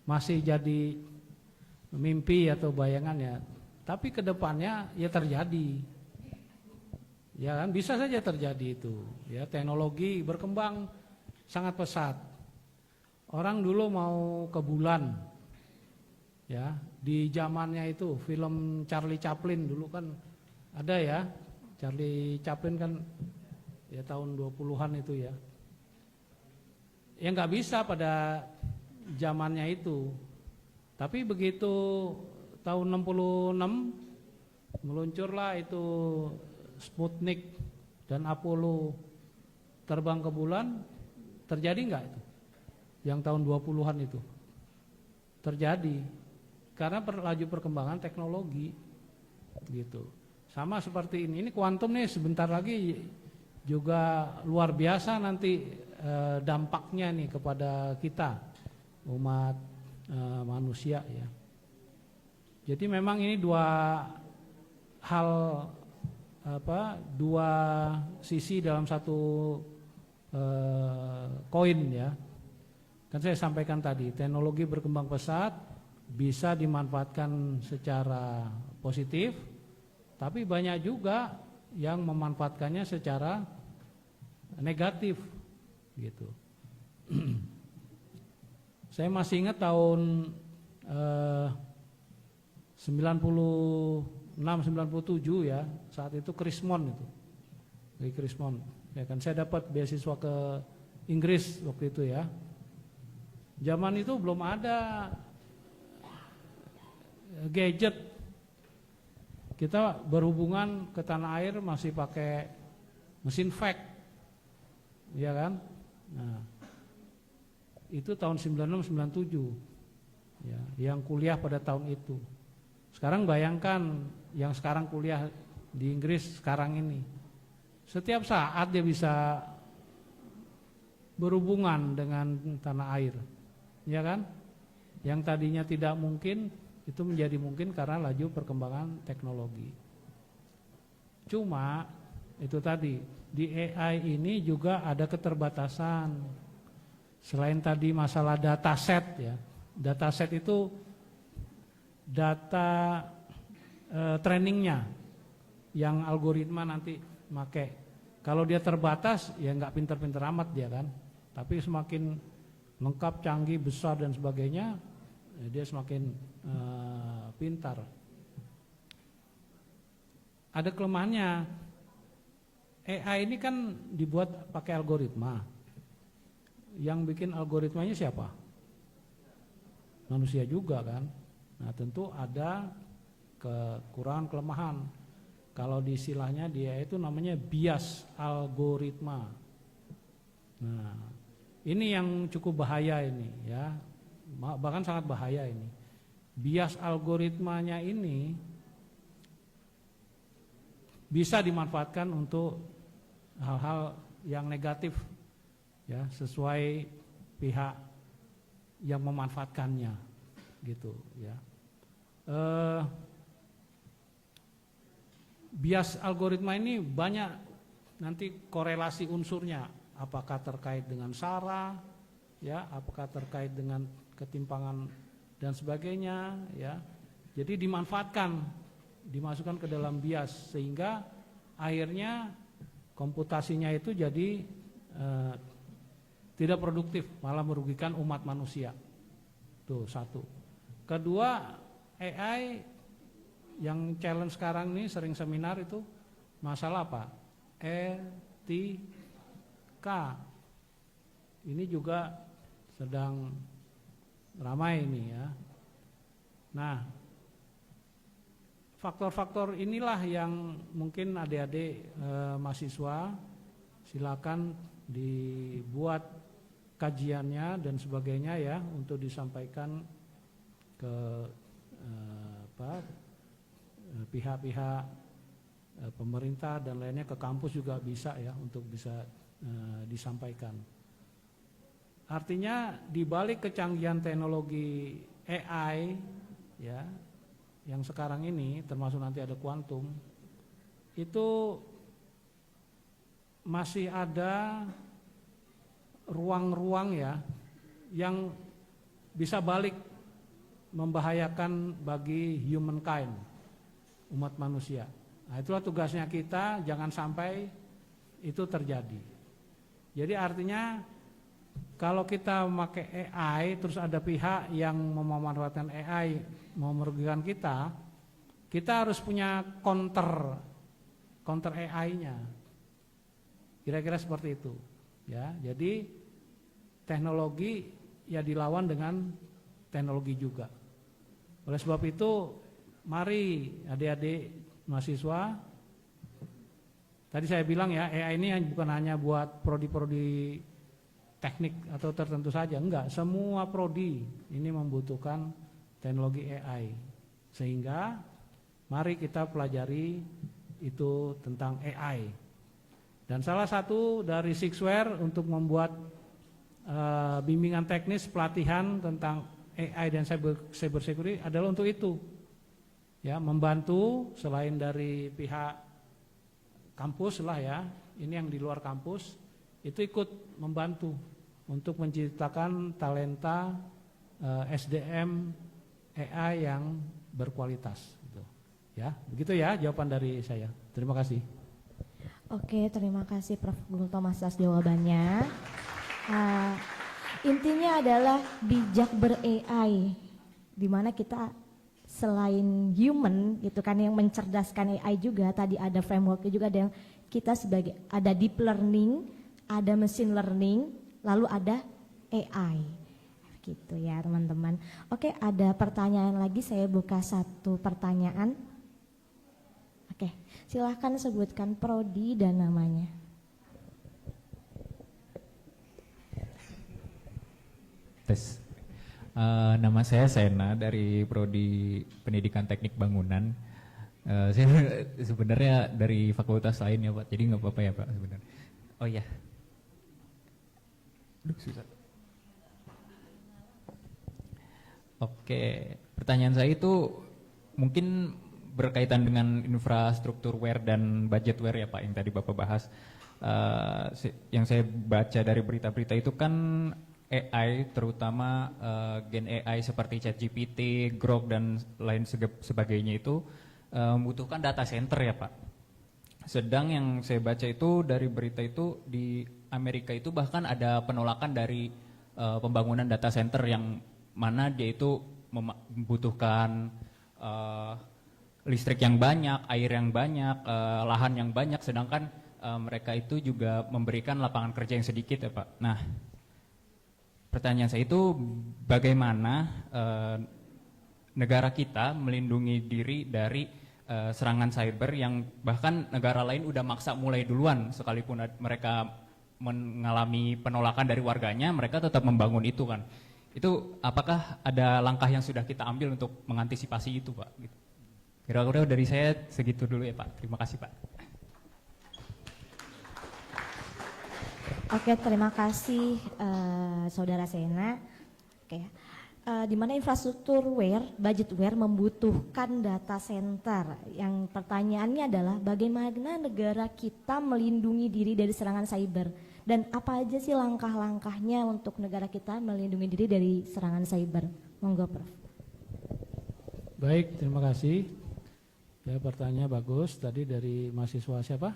masih jadi mimpi atau bayangan ya. Tapi kedepannya ya terjadi. Ya kan bisa saja terjadi itu. Ya, teknologi berkembang sangat pesat. Orang dulu mau ke bulan, ya di zamannya itu film Charlie Chaplin dulu kan ada ya, Charlie Chaplin kan ya tahun 20-an itu ya. Yang nggak bisa pada zamannya itu, tapi begitu tahun 66 meluncurlah itu Sputnik dan Apollo terbang ke bulan, terjadi nggak itu? Yang tahun 20-an itu terjadi karena laju perkembangan teknologi gitu. Sama seperti ini kuantum nih sebentar lagi juga luar biasa nanti dampaknya nih kepada kita umat manusia ya. Jadi memang ini dua hal dua sisi dalam satu koin ya. Kan saya sampaikan tadi, teknologi berkembang pesat, bisa dimanfaatkan secara positif, tapi banyak juga yang memanfaatkannya secara negatif, gitu. Saya masih ingat tahun 96-97 ya, saat itu Krismon itu, Krismon. Ya kan saya dapat beasiswa ke Inggris waktu itu ya. Zaman itu belum ada gadget. Kita berhubungan ke tanah air masih pakai mesin fax. Ya kan? Nah, itu tahun 96-97. Ya, yang kuliah pada tahun itu. Sekarang bayangkan yang sekarang kuliah di Inggris sekarang ini. Setiap saat dia bisa berhubungan dengan tanah air. Ya kan? Yang tadinya tidak mungkin itu menjadi mungkin karena laju perkembangan teknologi. Cuma itu tadi di AI ini juga ada keterbatasan. Selain tadi masalah dataset ya, dataset itu data trainingnya yang algoritma nanti make. Kalau dia terbatas ya nggak pinter-pinter amat dia kan. Tapi semakin lengkap, canggih, besar dan sebagainya, ya dia semakin pintar. Ada kelemahannya. AI ini kan dibuat pakai algoritma. Yang bikin algoritmanya siapa? Manusia juga kan. Nah tentu ada kekurangan, kelemahan. Kalau di istilahnya dia itu namanya bias algoritma. Nah ini yang cukup bahaya ini ya, bahkan sangat bahaya ini. Bias algoritmanya ini bisa dimanfaatkan untuk hal-hal yang negatif ya, sesuai pihak yang memanfaatkannya gitu ya. Bias algoritma ini banyak nanti korelasi unsurnya, apakah terkait dengan SARA ya, apakah terkait dengan ketimpangan dan sebagainya ya. Jadi dimanfaatkan, dimasukkan ke dalam bias sehingga akhirnya komputasinya itu jadi tidak produktif, malah merugikan umat manusia. Tuh satu. Kedua, AI yang challenge sekarang ini sering seminar itu masalah apa? Etika. Ini juga sedang ramai ini ya. Nah, faktor-faktor inilah yang mungkin adik-adik mahasiswa silakan dibuat kajiannya dan sebagainya ya untuk disampaikan ke pihak-pihak pemerintah dan lainnya, ke kampus juga bisa ya untuk bisa disampaikan. Artinya di balik kecanggihan teknologi AI ya yang sekarang ini termasuk nanti ada kuantum, itu masih ada ruang-ruang ya yang bisa balik membahayakan bagi humankind, umat manusia. Nah, itulah tugasnya kita, jangan sampai itu terjadi. Jadi artinya kalau kita memakai AI terus ada pihak yang memanfaatkan AI mau merugikan kita, kita harus punya counter AI-nya. Kira-kira seperti itu. Ya, jadi teknologi ya dilawan dengan teknologi juga. Oleh sebab itu, mari adik-adik mahasiswa, tadi saya bilang ya, AI ini bukan hanya buat prodi-prodi teknik atau tertentu saja, enggak, semua prodi ini membutuhkan teknologi AI. Sehingga mari kita pelajari itu tentang AI. Dan salah satu dari Sixware untuk membuat bimbingan teknis pelatihan tentang AI dan cyber security adalah untuk itu. Ya, membantu selain dari pihak kampus lah ya, ini yang di luar kampus itu ikut membantu untuk menciptakan talenta SDM AI yang berkualitas gitu. Ya, begitu ya jawaban dari saya. Terima kasih. Oke, terima kasih Prof. Gultom atas jawabannya. Intinya adalah bijak ber-AI, di mana kita selain human gitu kan yang mencerdaskan AI juga, tadi ada frameworknya juga, ada yang kita sebagai ada deep learning, ada machine learning, lalu ada AI. Gitu ya teman-teman. Oke, ada pertanyaan lagi, saya buka satu pertanyaan. Oke, silahkan sebutkan prodi dan namanya. Tes. Nama saya Sena dari Prodi Pendidikan Teknik Bangunan. Saya sebenarnya dari fakultas lain ya Pak, jadi nggak apa-apa ya Pak sebenarnya. Oh iya. Aduh susah. Oke, pertanyaan saya itu mungkin berkaitan dengan infrastruktur ware dan budgetware ya Pak yang tadi Bapak bahas. yang saya baca dari berita-berita itu kan AI, terutama gen AI seperti ChatGPT, Grok dan lain sebagainya itu membutuhkan data center ya Pak. Sedang yang saya baca itu dari berita itu di Amerika itu bahkan ada penolakan dari pembangunan data center yang mana dia itu membutuhkan listrik yang banyak, air yang banyak, lahan yang banyak, sedangkan mereka itu juga memberikan lapangan kerja yang sedikit ya Pak. Nah, pertanyaan saya itu bagaimana negara kita melindungi diri dari serangan cyber yang bahkan negara lain udah maksa mulai duluan, sekalipun mereka mengalami penolakan dari warganya, mereka tetap membangun itu kan. Itu apakah ada langkah yang sudah kita ambil untuk mengantisipasi itu Pak? Gitu. Kira-kira dari saya segitu dulu ya Pak. Terima kasih Pak. Oke, terima kasih Saudara Sena. Oke, di mana infrastrukturware, budgetware membutuhkan data center. Yang pertanyaannya adalah bagaimana negara kita melindungi diri dari serangan cyber dan apa aja sih langkah-langkahnya untuk negara kita melindungi diri dari serangan cyber? Monggo, Prof. Baik, terima kasih. Ya, pertanyaannya bagus. Tadi dari mahasiswa siapa?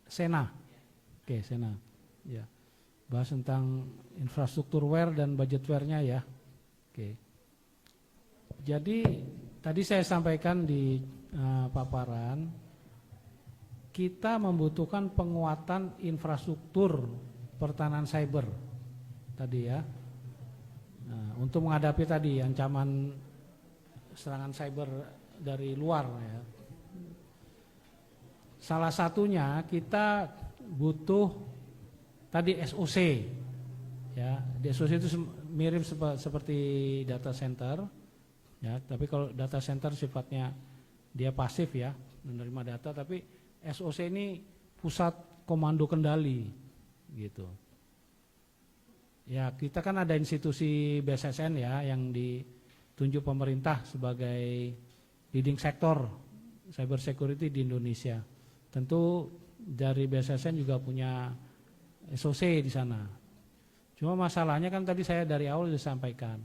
Sena. Oke, Sena. Ya. Bahas tentang infrastrukturware dan budgetware-nya ya. Oke. Jadi tadi saya sampaikan di paparan, kita membutuhkan penguatan infrastruktur pertahanan cyber tadi ya. Nah, untuk menghadapi tadi ancaman serangan cyber dari luar ya. Salah satunya kita butuh tadi SOC ya. Di SOC itu mirip seperti data center ya, tapi kalau data center sifatnya dia pasif ya, menerima data, tapi SOC ini pusat komando kendali gitu. Ya, kita kan ada institusi BSSN ya yang ditunjuk pemerintah sebagai leading sektor cyber security di Indonesia. Tentu dari BSSN juga punya SOC di sana. Cuma masalahnya kan tadi saya dari awal sudah sampaikan,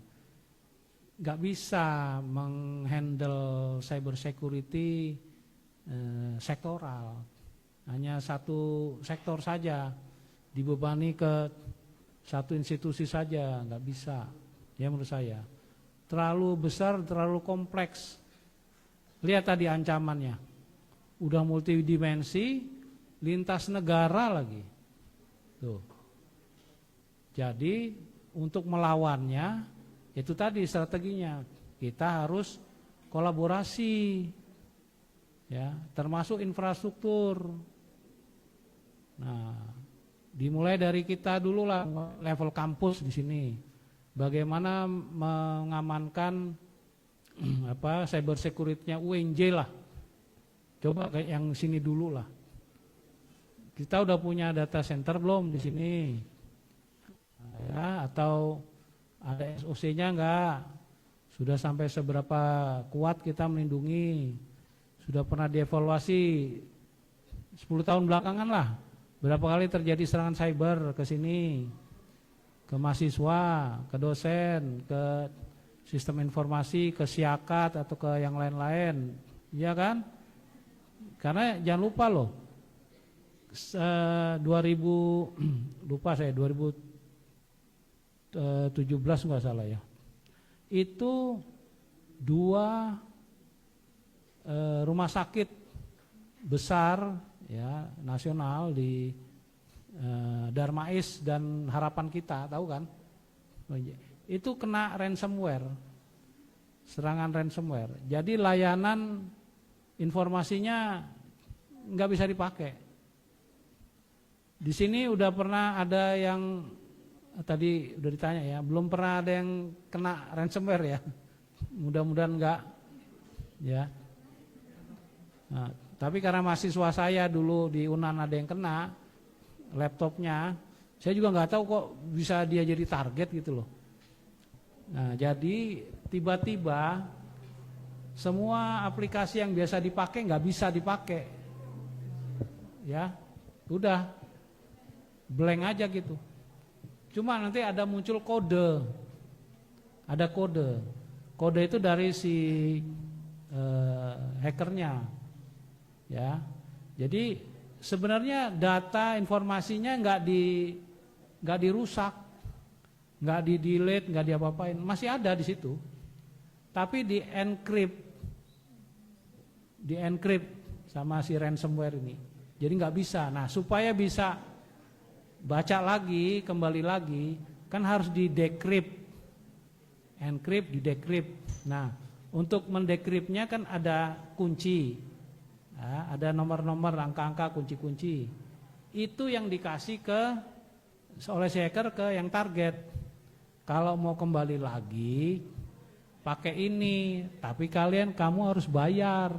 nggak bisa menghandle cyber security sektoral, hanya satu sektor saja, dibebani ke satu institusi saja, nggak bisa. Ya menurut saya terlalu besar, terlalu kompleks. Lihat tadi ancamannya, udah multidimensi, lintas negara lagi. Tuh. Jadi untuk melawannya itu tadi strateginya, kita harus kolaborasi ya, termasuk infrastruktur. Nah, dimulai dari kita dulu lah, level kampus di sini. Bagaimana mengamankan cyber security-nya UNJ lah. Coba kayak yang sini dulu lah. Kita udah punya data center belum di sini? Ya, atau ada SOC-nya enggak? Sudah sampai seberapa kuat kita melindungi? Sudah pernah dievaluasi 10 tahun belakangan lah. Berapa kali terjadi serangan cyber ke sini? Ke mahasiswa, ke dosen, ke sistem informasi, ke Siakat atau ke yang lain-lain. Iya kan? Karena jangan lupa loh, 2017 nggak salah ya, itu 2 rumah sakit besar ya nasional di Darmais dan Harapan Kita, tahu kan? Itu kena ransomware, serangan ransomware. Jadi layanan informasinya nggak bisa dipakai. Di sini udah pernah ada yang tadi udah ditanya ya, belum pernah ada yang kena ransomware ya. Mudah-mudahan enggak ya. Nah, tapi karena mahasiswa saya dulu di UNAN ada yang kena laptopnya, saya juga nggak tahu kok bisa dia jadi target gitu loh. Nah, jadi tiba-tiba semua aplikasi yang biasa dipakai nggak bisa dipakai. ya udah blank aja gitu. Cuma nanti ada muncul kode, ada kode itu dari si hackernya, ya. Jadi sebenarnya data informasinya nggak dirusak, nggak di delete, nggak diapa-apain, masih ada di situ, tapi di encrypt sama si ransomware ini. Jadi nggak bisa. Nah, supaya bisa baca lagi, kembali lagi, kan harus di decrypt, encrypt, di decrypt. Nah, untuk mendekripnya kan ada kunci, ya, ada nomor-nomor, angka-angka, kunci-kunci. Itu yang dikasih oleh si hacker ke yang target. Kalau mau kembali lagi, pakai ini, tapi kamu harus bayar.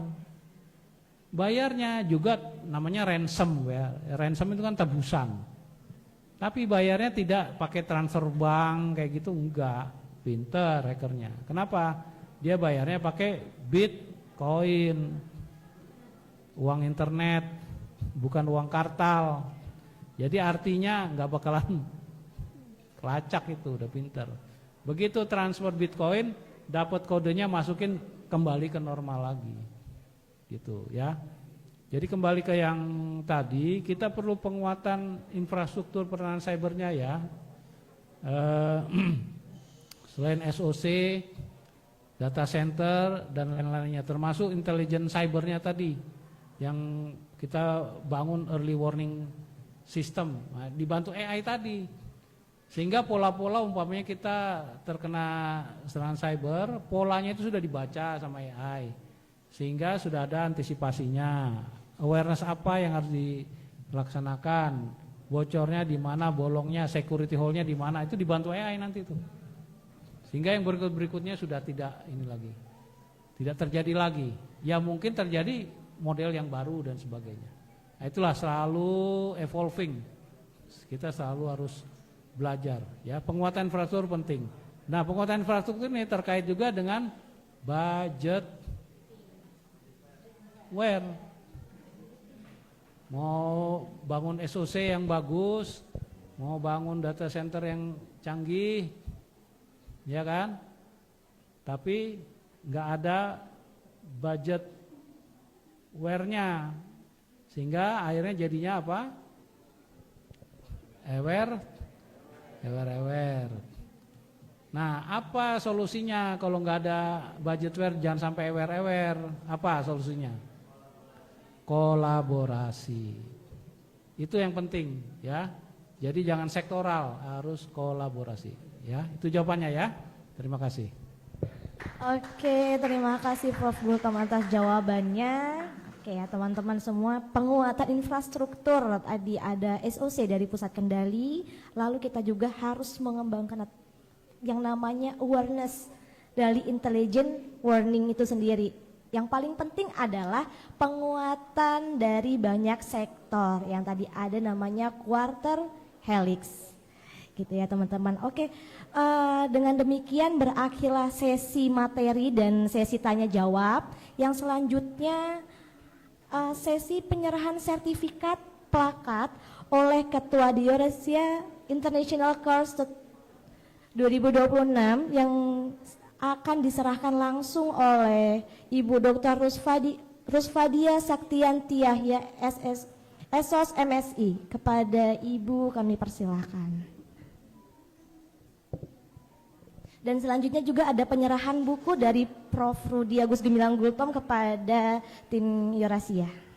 Bayarnya juga namanya ransom, ya. Ransom itu kan tebusan. Tapi bayarnya tidak pakai transfer bank kayak gitu, enggak. Pinter hackernya. Kenapa? Dia bayarnya pakai Bitcoin, uang internet, bukan uang kartal. Jadi artinya enggak bakalan kelacak, itu udah pinter. Begitu transfer Bitcoin, dapat kodenya, masukin, kembali ke normal lagi. Gitu ya. Jadi kembali ke yang tadi, kita perlu penguatan infrastruktur pertahanan cybernya ya. Selain SOC, data center dan lain-lainnya, termasuk intelijen cybernya tadi yang kita bangun early warning system, nah, dibantu AI tadi. Sehingga pola-pola umpamanya kita terkena serangan cyber, polanya itu sudah dibaca sama AI. Sehingga sudah ada antisipasinya, awareness apa yang harus dilaksanakan, bocornya di mana, bolongnya, security hole-nya di mana, itu dibantu AI nanti itu. Sehingga yang berikutnya sudah tidak ini lagi, tidak terjadi lagi. Ya mungkin terjadi model yang baru dan sebagainya. Nah, itulah selalu evolving. Kita selalu harus belajar. Ya, penguatan infrastruktur penting. Nah, penguatan infrastruktur ini terkait juga dengan budget. Mau bangun SOC yang bagus, mau bangun data center yang canggih, ya kan? Tapi nggak ada budget ware-nya, sehingga akhirnya jadinya apa? Aware. Nah, apa solusinya kalau nggak ada budgetware? Jangan sampai aware. Apa solusinya? Kolaborasi. Itu yang penting ya. Jadi jangan sektoral, harus kolaborasi ya. Itu jawabannya ya. Terima kasih. Oke, terima kasih Prof. Gultom atas jawabannya. Oke ya teman-teman semua, penguatan infrastruktur, tadi ada SOC dari pusat kendali, lalu kita juga harus mengembangkan yang namanya awareness dari intelligent warning itu sendiri. Yang paling penting adalah penguatan dari banyak sektor yang tadi ada namanya quarter helix. Gitu ya teman-teman. Oke, dengan demikian berakhirlah sesi materi dan sesi tanya jawab. Yang selanjutnya sesi penyerahan sertifikat plakat oleh Ketua Eurasia International Course 2026 yang akan diserahkan langsung oleh Ibu Dr. Rusfadia Saktianti Yahya SOS MSI. Kepada Ibu kami persilahkan. Dan selanjutnya juga ada penyerahan buku dari Prof. Rudi Agus Gemilang Gultom kepada tim Eurasia.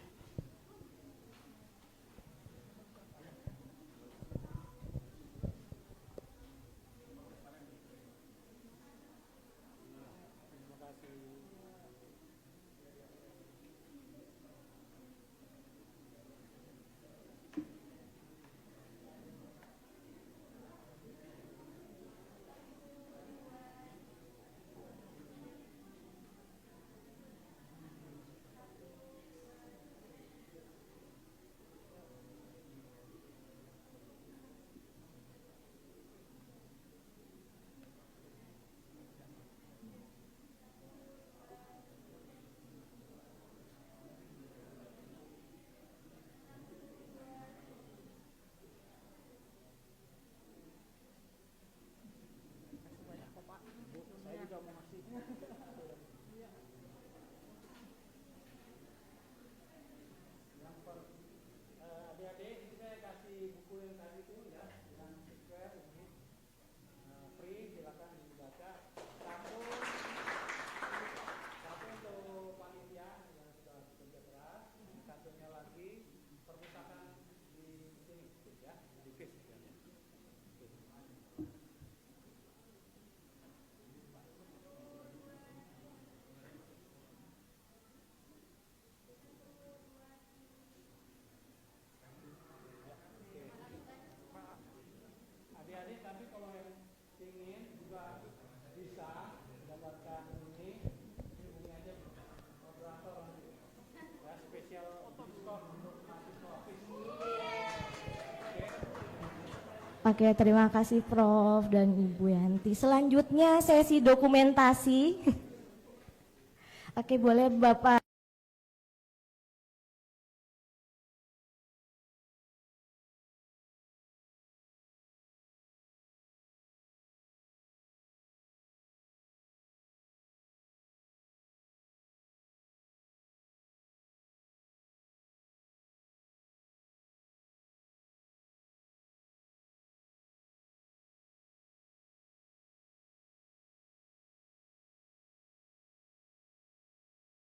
Oke, terima kasih Prof dan Ibu Yanti. Selanjutnya sesi dokumentasi. Oke, boleh Bapak